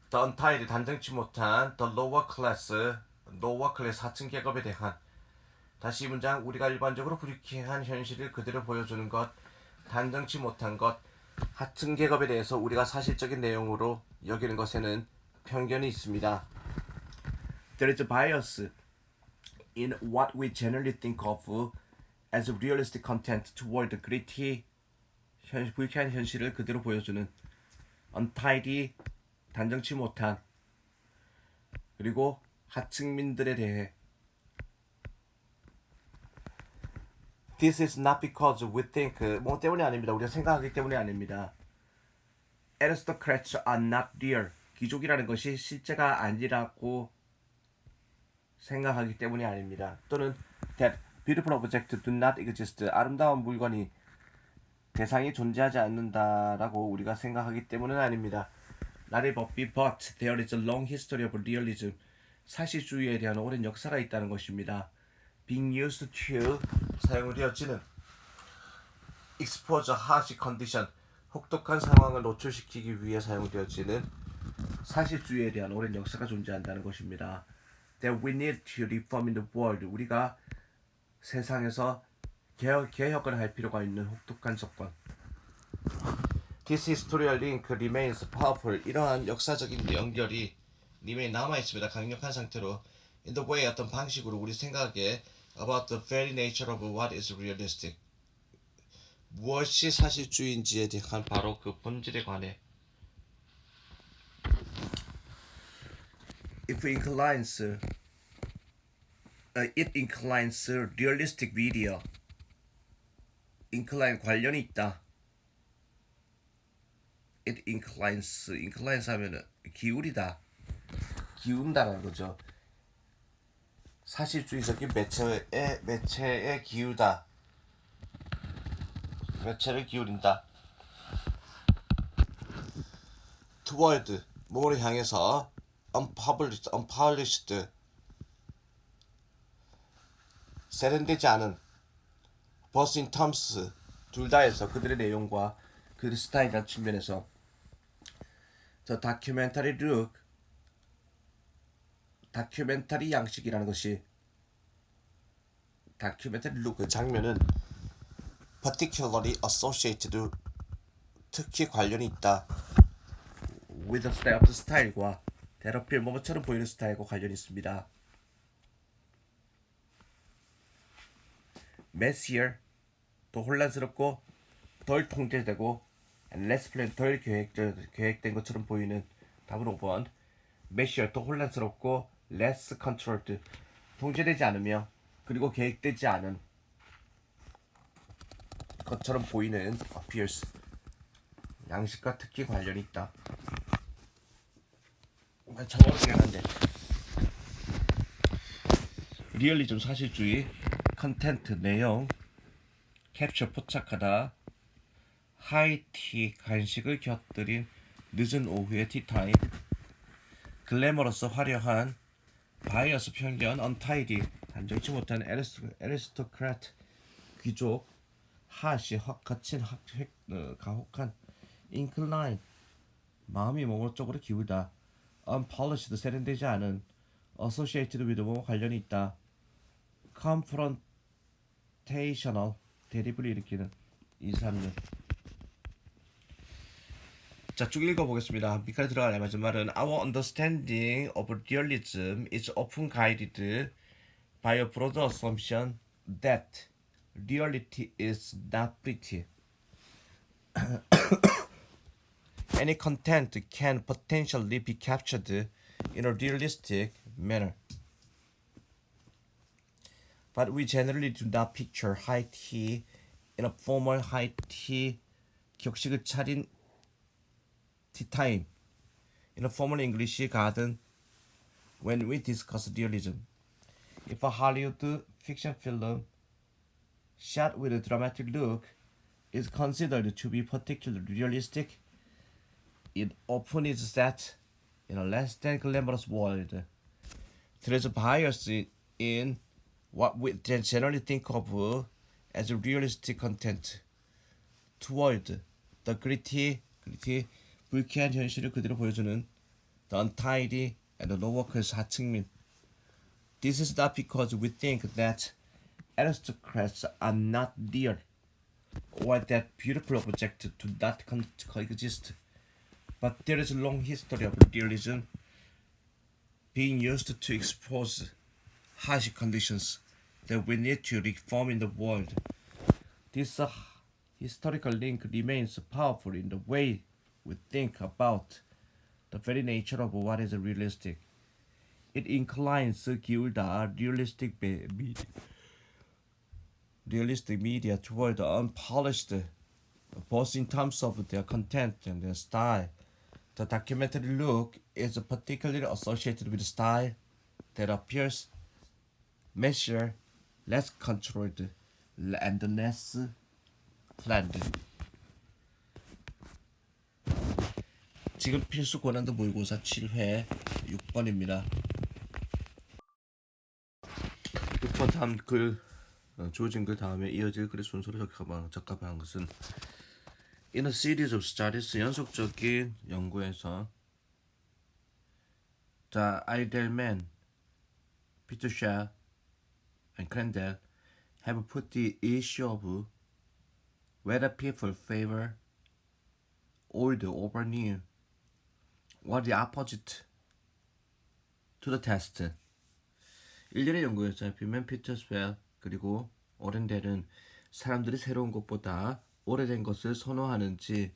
Speaker 1: the untied 단정치 못한 the lower class 하층 계급에 대한 다시 이 문장 우리가 일반적으로 불쾌한 현실을 그대로 보여주는 것 단정치 못한 것 하층 계급에 대해서 우리가 사실적인 내용으로 여기는 것에는 편견이 있습니다. There is a bias in what we generally think of as realistic content toward the gritty 불쾌한 현실을 그대로 보여주는 untidy 단정치 못한 그리고 하층민들에 대해 This is not because we think 뭐 때문이 아닙니다. 우리가 생각하기 때문이 아닙니다. Aristocrats are not real. 귀족이라는 것이 실제가 아니라고 생각하기 때문이 아닙니다. 또는 that beautiful objects do not exist. 아름다운 물건이 대상이 존재하지 않는다라고 우리가 생각하기 때문은 아닙니다. Not but there is a long history of realism. 사실주의에 대한 오랜 역사가 있다는 것입니다. Being used to 사용되어지는 expose a harsh condition 혹독한 상황을 노출시키기 위해 사용되어지는 사실주의에 대한 오랜 역사가 존재한다는 것입니다. That we need to reform in the world. 우리가 세상에서 개혁을 할 필요가 있는 혹독한 조건. This historical link remains powerful. 이러한 역사적인 연결이 remain 남아 있습니다. 강력한 상태로 in the way 어떤 방식으로 우리 생각에 about the very nature of what is realistic. 무엇이 사실주의인지에 대한 바로 그 본질에 관해. It inclines realistic video. incline 관련이 있다. It inclines 하면은 기울이다. 기운다는 거죠. 사실주의적인 매체에 기우다. 매체를 기울인다. Toward 뭐를 향해서 unpublished 세련되지 않은 both in terms 둘 다에서 그들의 내용과 그들의 스타일이라는 측면에서 The documentary look 다큐멘터리 양식이라는 것이 다큐멘터리 룩 장면은 particularly associated 특히 관련이 있다. with the style 스타일과 대럽필 뭐뭐처럼 보이는 스타일과 관련이 있습니다. messier 더 혼란스럽고 덜 통제되고 less planned 덜 계획된 것처럼 보이는 답은 5번. messier 더 혼란스럽고 less controlled 통제되지 않으며 그리고 계획되지 않은 것처럼 보이는 appears 양식과 특히 관련이 있다. 참 어렵긴 한데 리얼리즘 사실주의 컨텐트 내용 캡처 포착하다 하이티 간식을 곁들인 늦은 오후의 티타임 글래머러스 화려한 바이어스 편견 언타이디 단정치 못한 에리스토크라트 귀족 하시 거친 가혹한 인클라인 마음이某쪽으로 기울다 unpolished 세련되지 않은 associated with 뭐 관련이 있다 confrontational 대립을 일으키는 2, 3년 자, 쭉 읽어보겠습니다. 밑까지 들어가는 맞은 말은 Our understanding of realism is often guided by a broad assumption that reality is not pretty. Any content can potentially be captured in a realistic manner. But we generally do not picture high tea in a formal high tea 격식을 차린 tea time in a formal English garden when we discuss realism. If a Hollywood fiction film shot with a dramatic look is considered to be particularly realistic, it often is set in a less than glamorous world. There is a bias in what we generally think of as realistic content toward the gritty, 불쾌한 현실을 그대로 보여주는 the untidy and the low-workers 하층민. This is not because we think that aristocrats are not real or that beautiful objects do not coexist, but there is a long history of realism being used to expose harsh conditions that we need to reform in the world. This historical link remains powerful in the way we think about the very nature of what is realistic. It inclines 기울다 realistic media toward the unpolished, both in terms of their content and their style. The documentary look is particularly associated with style that appears measured, less controlled, and less planned. 지금 필수 고난도 모의고사 7회 6번입니다. 6번 다음 글 주어진 글 다음에 이어질 글의 순서로 적합한 것은 In a series of studies 연속적인 연구에서 the Eidelman, Peter Shell, and Crandall have put the issue of whether people favor old over new or the opposite to the test. 일련의 연구에서 빈맨 피터스웰 그리고 오렌델은 사람들이 새로운 것보다 오래된 것을 선호하는지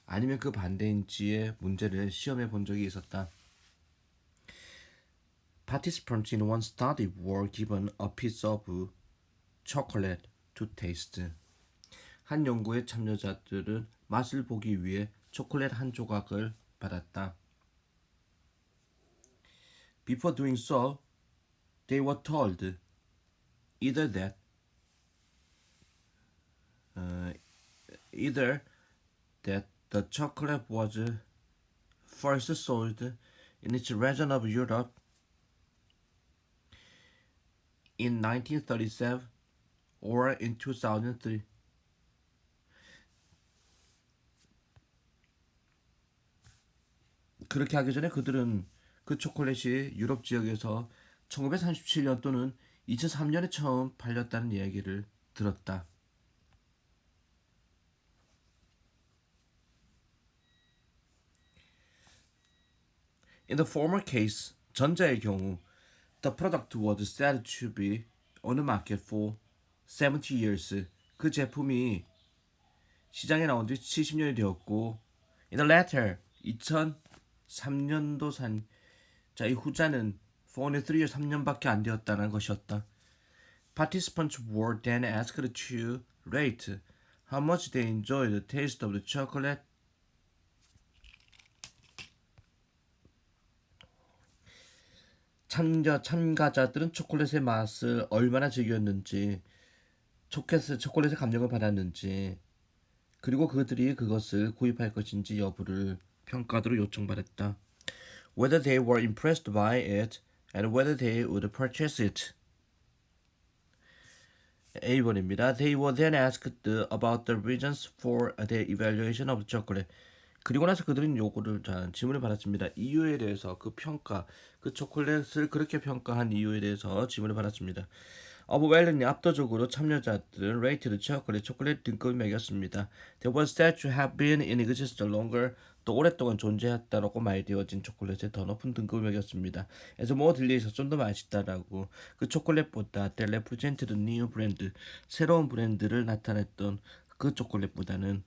Speaker 1: 아니면 그 반대인지의 문제를 시험해 본 적이 있었다. Participants in one study were given a piece of chocolate to taste. 한 연구의 참여자들은 맛을 보기 위해 초콜릿 한 조각을 받았다. Before doing so, they were told either that the chocolate was first sold in its region of Europe in 1937 or in 2003. 그렇게 하기 전에 그들은 그 초콜릿이 유럽 지역에서 1937년 또는 2003년에 처음 팔렸다는 이야기를 들었다. In the former case, 전자의 경우, the product was said to be on the market for 70 years. 그 제품이 시장에 나온 지 70년이 되었고, in the latter, 2003년도산, 자, 이 후자는 for only 3 years, 3년밖에 안 되었다는 것이었다. Participants were then asked to rate how much they enjoyed the taste of the chocolate. 참가자들은 초콜릿의 맛을 얼마나 즐겼는지, 초콜릿의 감정을 받았는지, 그리고 그들이 그것을 구입할 것인지 여부를 평가도록 요청받았다. Whether they were impressed by it and whether they would purchase it. A번입니다. They were then asked about the reasons for their evaluation of the chocolate. 그리고 나서 그들은 질문을 받았습니다. 이유에 대해서 그 평가, 그 초콜릿을 그렇게 평가한 이유에 대해서 질문을 받았습니다. overwhelmingly 압도적으로 참여자들은 rated 초콜릿 등급을 매겼습니다. There was said to have been in existence longer. 또 오랫동안 존재했다라고 말되어진 초콜릿에 더 높은 등급을 매겼습니다. as more delicious, 좀 더 맛있다라고. 그 초콜릿보다 they represented new brand, 새로운 브랜드를 나타냈던 그 초콜릿보다는.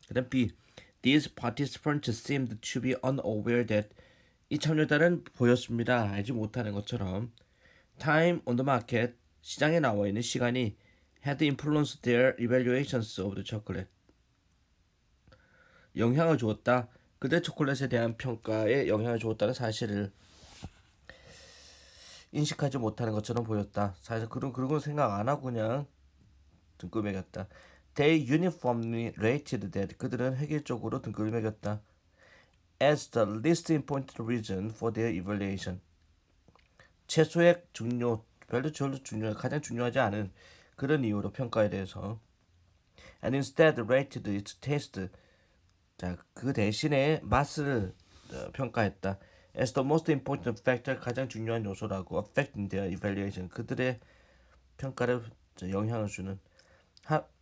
Speaker 1: 그다음 B. These participants seemed to be unaware that 이 참여자는 보였습니다. 알지 못하는 것처럼 time on the market, 시장에 나와 있는 시간이 had influenced their evaluations of the chocolate. 영향을 주었다. 그들 초콜릿에 대한 평가에 영향을 주었다는 사실을 인식하지 못하는 것처럼 보였다. 사실 그런 생각 안 하고 그냥 등급을 매겼다. They uniformly rated that. 그들은 획일적으로 등급을 매겼다. As the least important reason for their evaluation. 최소의 가장 중요하지 않은 그런 이유로 평가에 대해서. And instead rated its taste. 자, 그 대신에 맛을 평가했다. As the most important factor, 가장 중요한 요소라고. affecting their evaluation. 그들의 평가를 영향을 주는.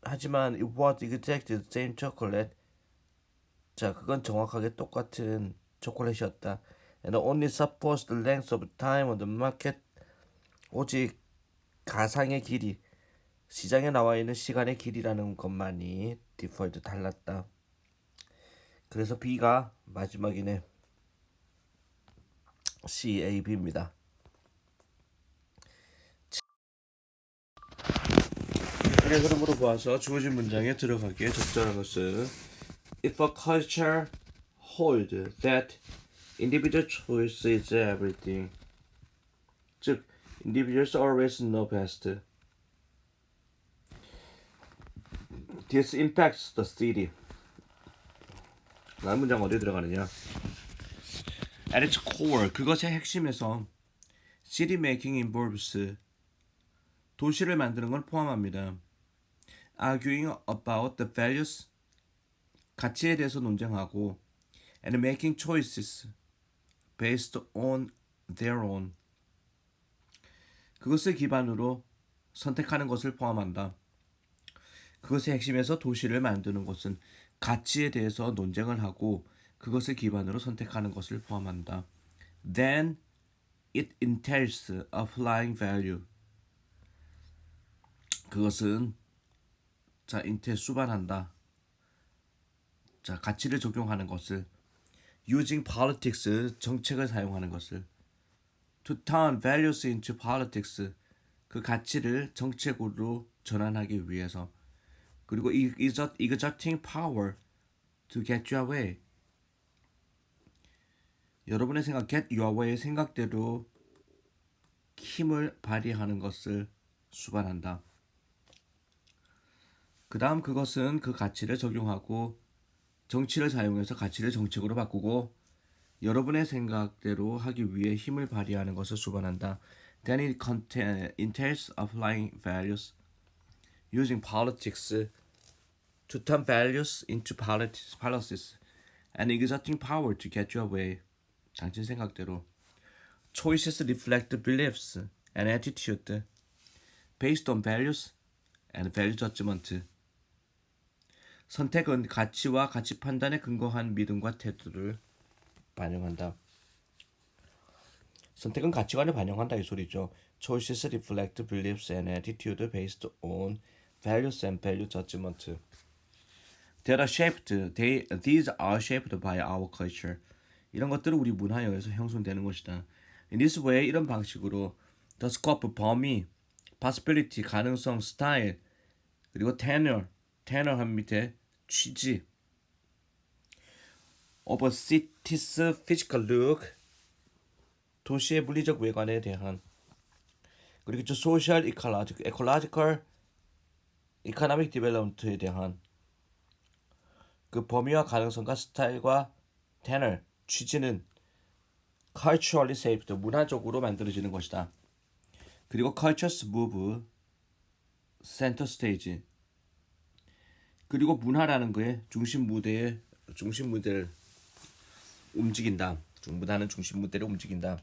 Speaker 1: 하지만 it was exactly the same chocolate. 자, 그건 정확하게 똑같은 초콜릿이었다. And only supposed length of time on the market. 오직 가상의 길이, 시장에 나와 있는 시간의 길이라는 것만이 differed, 달랐다. 그래서 B가 마지막이네. C, A, B입니다. 네, 흐름으로 보아서 주어진 문장에 들어가기에 적절한 것은 If a culture hold that individual choice is everything. 즉, individuals always know best. This impacts the city. 라는 문장 어디에 들어가느냐? At its core, 그것의 핵심에서 city making involves 도시를 만드는 걸 포함합니다. Arguing about the values, 가치에 대해서 논쟁하고 and making choices based on their own, 그것을 기반으로 선택하는 것을 포함한다. 그것의 핵심에서 도시를 만드는 것은 가치에 대해서 논쟁을 하고 그것을 기반으로 선택하는 것을 포함한다. Then it entails applying value. 그것은 entail 수반한다. 가치를 적용하는 것을. Using politics, 정책을 사용하는 것을. To turn values into politics, 그 가치를 정책으로 전환하기 위해서. 그리고 exerting power to get your way. 여러분의 생각, get your way의 생각대로 힘을 발휘하는 것을 수반한다. 그 다음 그것은 그 가치를 적용하고 정치를 사용해서 가치를 정책으로 바꾸고 여러분의 생각대로 하기 위해 힘을 발휘하는 것을 수반한다. Then it entails applying values, using politics to turn values into policies, and exerting power to get your way. 당신 생각대로 Choices reflect beliefs and attitude based on values and value judgment. 선택은 가치와 가치 판단에 근거한 믿음과 태도를 반영한다. 선택은 가치관을 반영한다 이 소리죠. Choices reflect beliefs and attitude based on values and value judgment. These are shaped by our culture. 이런 것들은 우리 문화에 의해서 형성되는 것이다. In this way, 이런 방식으로 the scope, 범위, possibility, 가능성, style, 그리고 tenor 밑에 취지 of a city's physical look, 도시의 물리적 외관에 대한 그리고 social, ecological, economic development에 대한 그 범위와 가능성과 스타일과 tenor, 취지는 culturally shaped, 문화적으로 만들어지는 것이다. 그리고 cultures move center stage. 그리고 문화라는 거에 중심 무대를 움직인다. 문화는 중심 무대를 움직인다.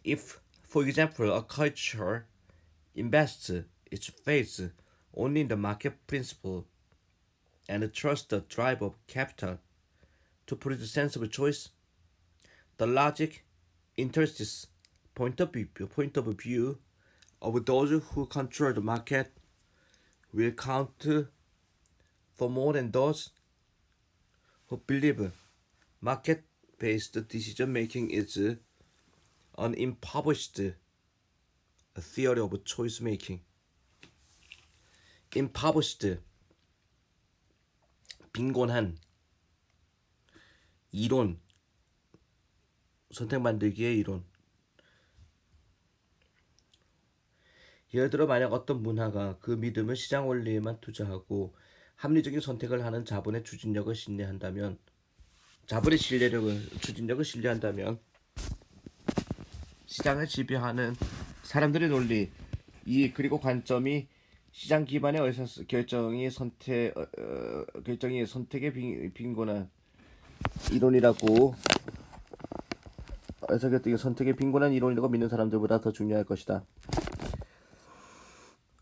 Speaker 1: If, for example, a culture invests its faith only in the market principle and trusts the drive of capital to produce sense of choice, the logic, interests, point of view of those who control the market will count for more than those who believe market-based decision-making is an impoverished theory of choice-making. impoverished, 빈곤한 이론, 선택 만들기의 이론. 예를 들어 만약 어떤 문화가 그 믿음을 시장 원리에만 투자하고 합리적인 선택을 하는 자본의 추진력을 신뢰한다면 추진력을 신뢰한다면 시장을 지배하는 사람들의 논리, 이익 그리고 관점이 시장 기반의 결정이 선택의 빈곤한 이론이라고 선택의 빈곤한 이론이라고 믿는 사람들보다 더 중요할 것이다.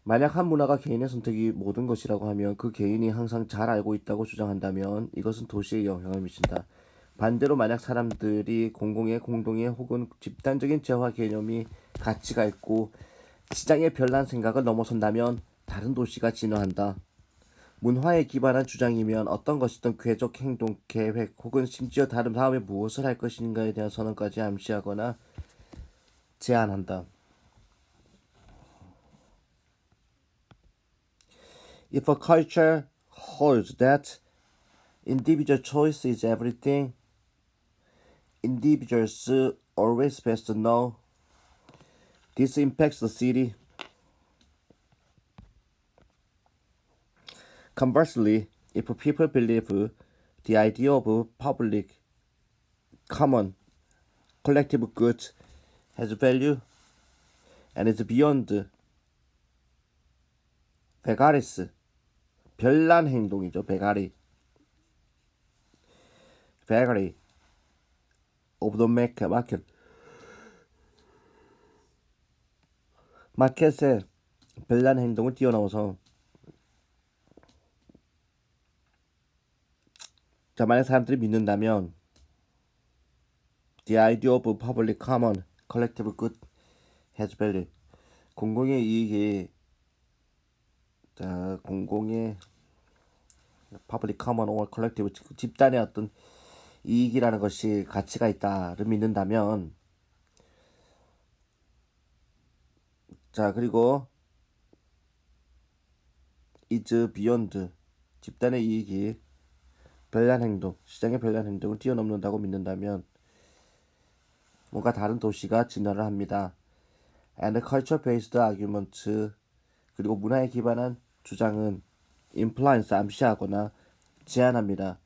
Speaker 1: 만약 한 문화가 개인의 선택이 모든 것이라고 하면 그 개인이 항상 잘 알고 있다고 주장한다면 이것은 도시에 영향을 미친다. 반대로 만약 사람들이 공동의 혹은 집단적인 재화 개념이 가치가 있고 시장의 별난 생각을 넘어선다면 다른 도시가 진화한다. 문화에 기반한 주장이면 어떤 것이든 궤적 행동, 계획 혹은 심지어 다음에 무엇을 할 것인가에 대한 선언까지 암시하거나 제안한다. If a culture holds that individual choice is everything, individuals always best know, this impacts the city. Conversely, if people believe the idea of public, common, collective good has value and is beyond 베가리스, 별난 행동이죠. 베가리 of the market. 마켓의 별난 행동을 뛰어넘어서 만약 사람들이 믿는다면 the idea of public common collective good has value. 공공의 이익이 공공의 public common or collective 집단의 어떤 이익이라는 것이 가치가 있다를 믿는다면 그리고 is beyond 집단의 이익이 별난 행동, 시장의 별난 행동을 뛰어넘는다고 믿는다면 뭔가 다른 도시가 진화를 합니다. And culture-based argument 그리고 문화에 기반한 주장은 implies 암시하거나 제안합니다.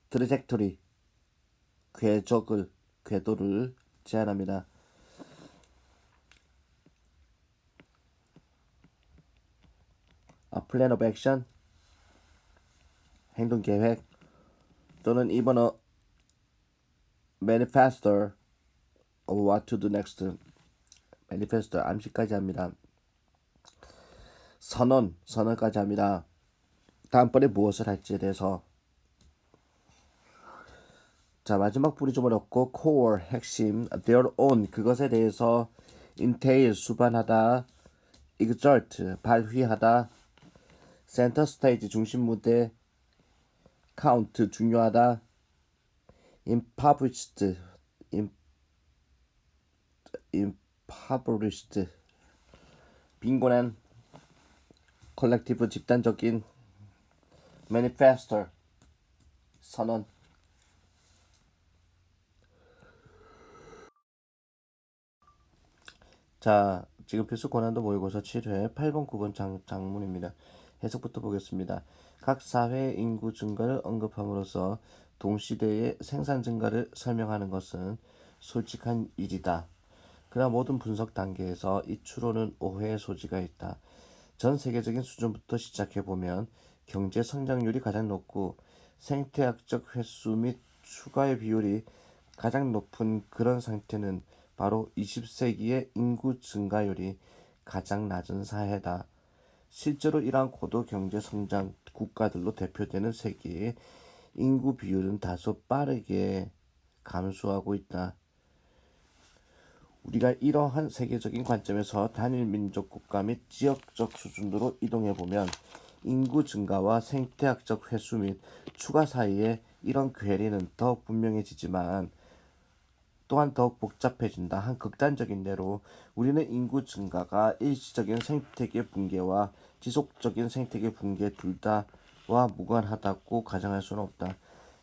Speaker 1: trajectory 궤도를 제안합니다. A plan of action 행동 계획 또는 even a manifesto of what to do next. manifesto 암시까지 합니다. 선언까지 합니다. 다음번에 무엇을 할지에 대해서. 자, 마지막 부르주문 얻고 core 핵심 their own 그것에 대해서 entail 수반하다 exert 발휘하다 center stage 중심 무대 count 중요하다 impoverished 빈곤한 collective 집단적인 manifesto 선언. 자, 지금 필수 고난도 모의고사 7회 8번 9번 장문입니다. 해석부터 보겠습니다. 각 사회 인구 증가를 언급함으로써 동시대의 생산 증가를 설명하는 것은 솔직한 일이다. 그러나 모든 분석 단계에서 이 추론은 오해의 소지가 있다. 전 세계적인 수준부터 시작해보면 경제 성장률이 가장 높고 생태학적 횟수 및 추가의 비율이 가장 높은 그런 상태는 바로 20세기의 인구 증가율이 가장 낮은 사회다. 실제로 이러한 고도 경제 성장 국가들로 대표되는 세계의 인구 비율은 다소 빠르게 감소하고 있다. 우리가 이러한 세계적인 관점에서 단일 민족 국가 및 지역적 수준으로 이동해보면 인구 증가와 생태학적 횟수 및 추가 사이에 이런 괴리는 더욱 분명해지지만 또한 더욱 복잡해진다. 한 극단적인 예로 우리는 인구 증가가 일시적인 생태계 붕괴와 지속적인 생태계 붕괴 둘 다와 무관하다고 가정할 수는 없다.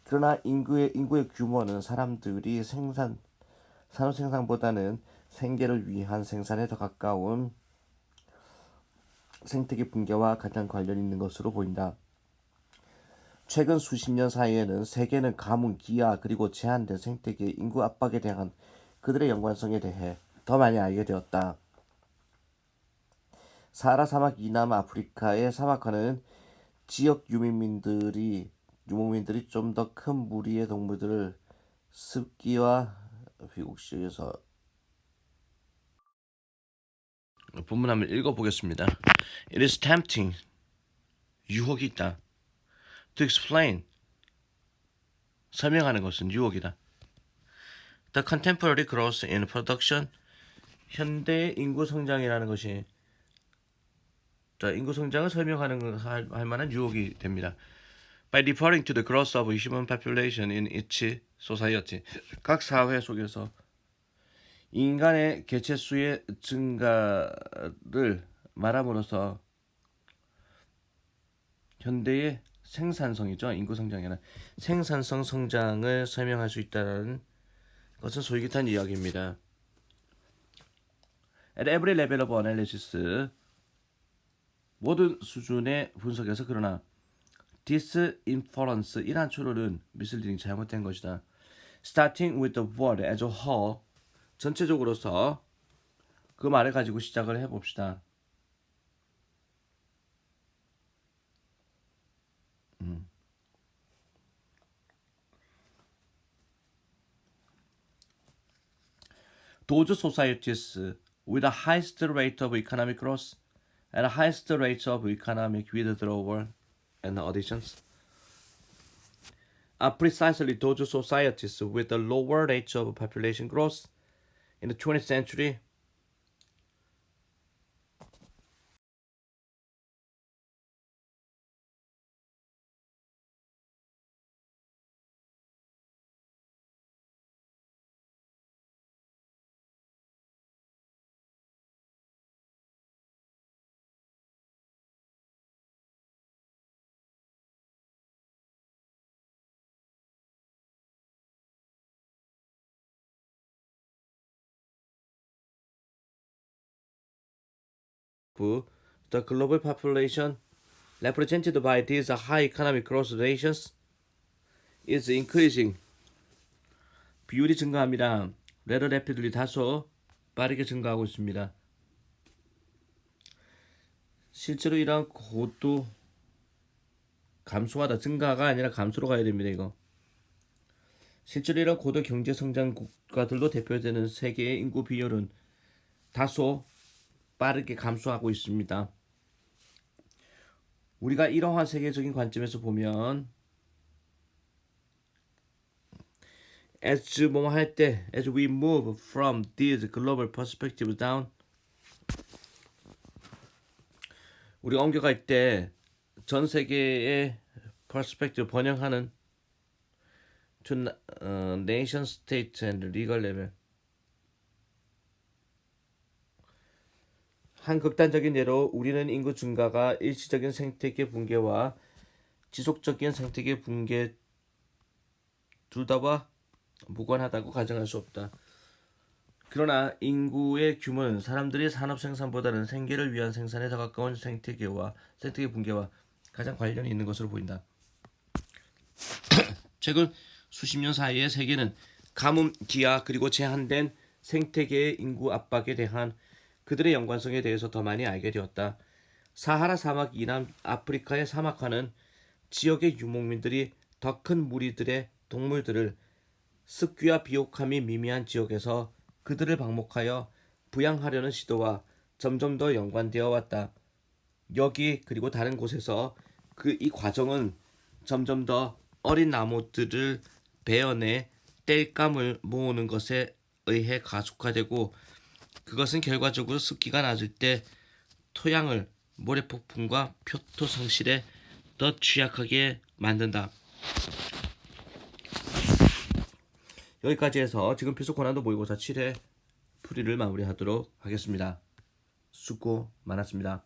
Speaker 1: 그러나 인구의 규모는 사람들이 산업 생산보다는 생계를 위한 생산에 더 가까운 생태계 붕괴와 가장 관련이 있는 것으로 보인다. 최근 수십 년 사이에는 세계는 가뭄, 기아 그리고 제한된 생태계 인구 압박에 대한 그들의 연관성에 대해 더 많이 알게 되었다. 사하라 사막 이남 아프리카의 사막화는 지역 유목민들이 좀 더 큰 무리의 동물들을 습기와 비국식에서 본문 한번 읽어보겠습니다. It is tempting 유혹이 있다. To explain 설명하는 것은 유혹이다. The contemporary growth in production 현대의 인구 성장이라는 것이 자, 인구 성장을 설명하는 할 만한 유혹이 됩니다. By referring to the growth of human population in each society 각 사회 속에서 인간의 개체수의 증가를 말함으로써 현대의 생산성이죠. 인구 성장에는 생산성 성장을 설명할 수 있다는 것은 솔깃한 이야기입니다. At every level of analysis 모든 수준의 분석에서 그러나 disinference 이란 추론은 misleading 잘못된 것이다. Starting with the word as a whole 전체적으로서 그 말을 가지고 시작을 해봅시다. Those societies with the highest rate of economic growth and the highest rate of economic withdrawal and additions are precisely those societies with the lower rate of population growth in the 20th century. The global population represented by these high economic growth rates is increasing. 비율이 증가합니다. rather rapidly 다소 빠르게 증가하고 있습니다. 실제로 이러한 고도 감소하다 증가가 아니라 감소로 가야 됩니다. 이거 실제로 이런 고도 경제 성장 국가들로 대표되는 세계의 인구 비율은 다소 빠르게 감소하고 있습니다. 우리가 이러한 세계적인 관점에서 보면 as we move from this global perspective down, 우리가 옮겨갈 때 전 세계의 perspective 번영하는 to nation state and legal level, 한 극단적인 예로 우리는 인구 증가가 일시적인 생태계 붕괴와 지속적인 생태계 붕괴 둘 다와 무관하다고 가정할 수 없다. 그러나 인구의 규모는 사람들의 산업 생산보다는 생계를 위한 생산에 더 가까운 생태계 붕괴와 가장 관련이 있는 것으로 보인다. 최근 수십 년 사이에 세계는 가뭄, 기아 그리고 제한된 생태계의 인구 압박에 대한 그들의 연관성에 대해서 더 많이 알게 되었다. 사하라 사막 이남 아프리카의 사막화는 지역의 유목민들이 더 큰 무리들의 동물들을 습기와 비옥함이 미미한 지역에서 그들을 방목하여 부양하려는 시도와 점점 더 연관되어 왔다. 여기 그리고 다른 곳에서 이 과정은 점점 더 어린 나무들을 베어내 땔감을 모으는 것에 의해 가속화되고, 그것은 결과적으로 습기가 낮을 때 토양을 모래폭풍과 표토 상실에 더 취약하게 만든다. 여기까지 해서 지금 필수 고난도 모의고사 7회 풀이를 마무리하도록 하겠습니다. 수고 많았습니다.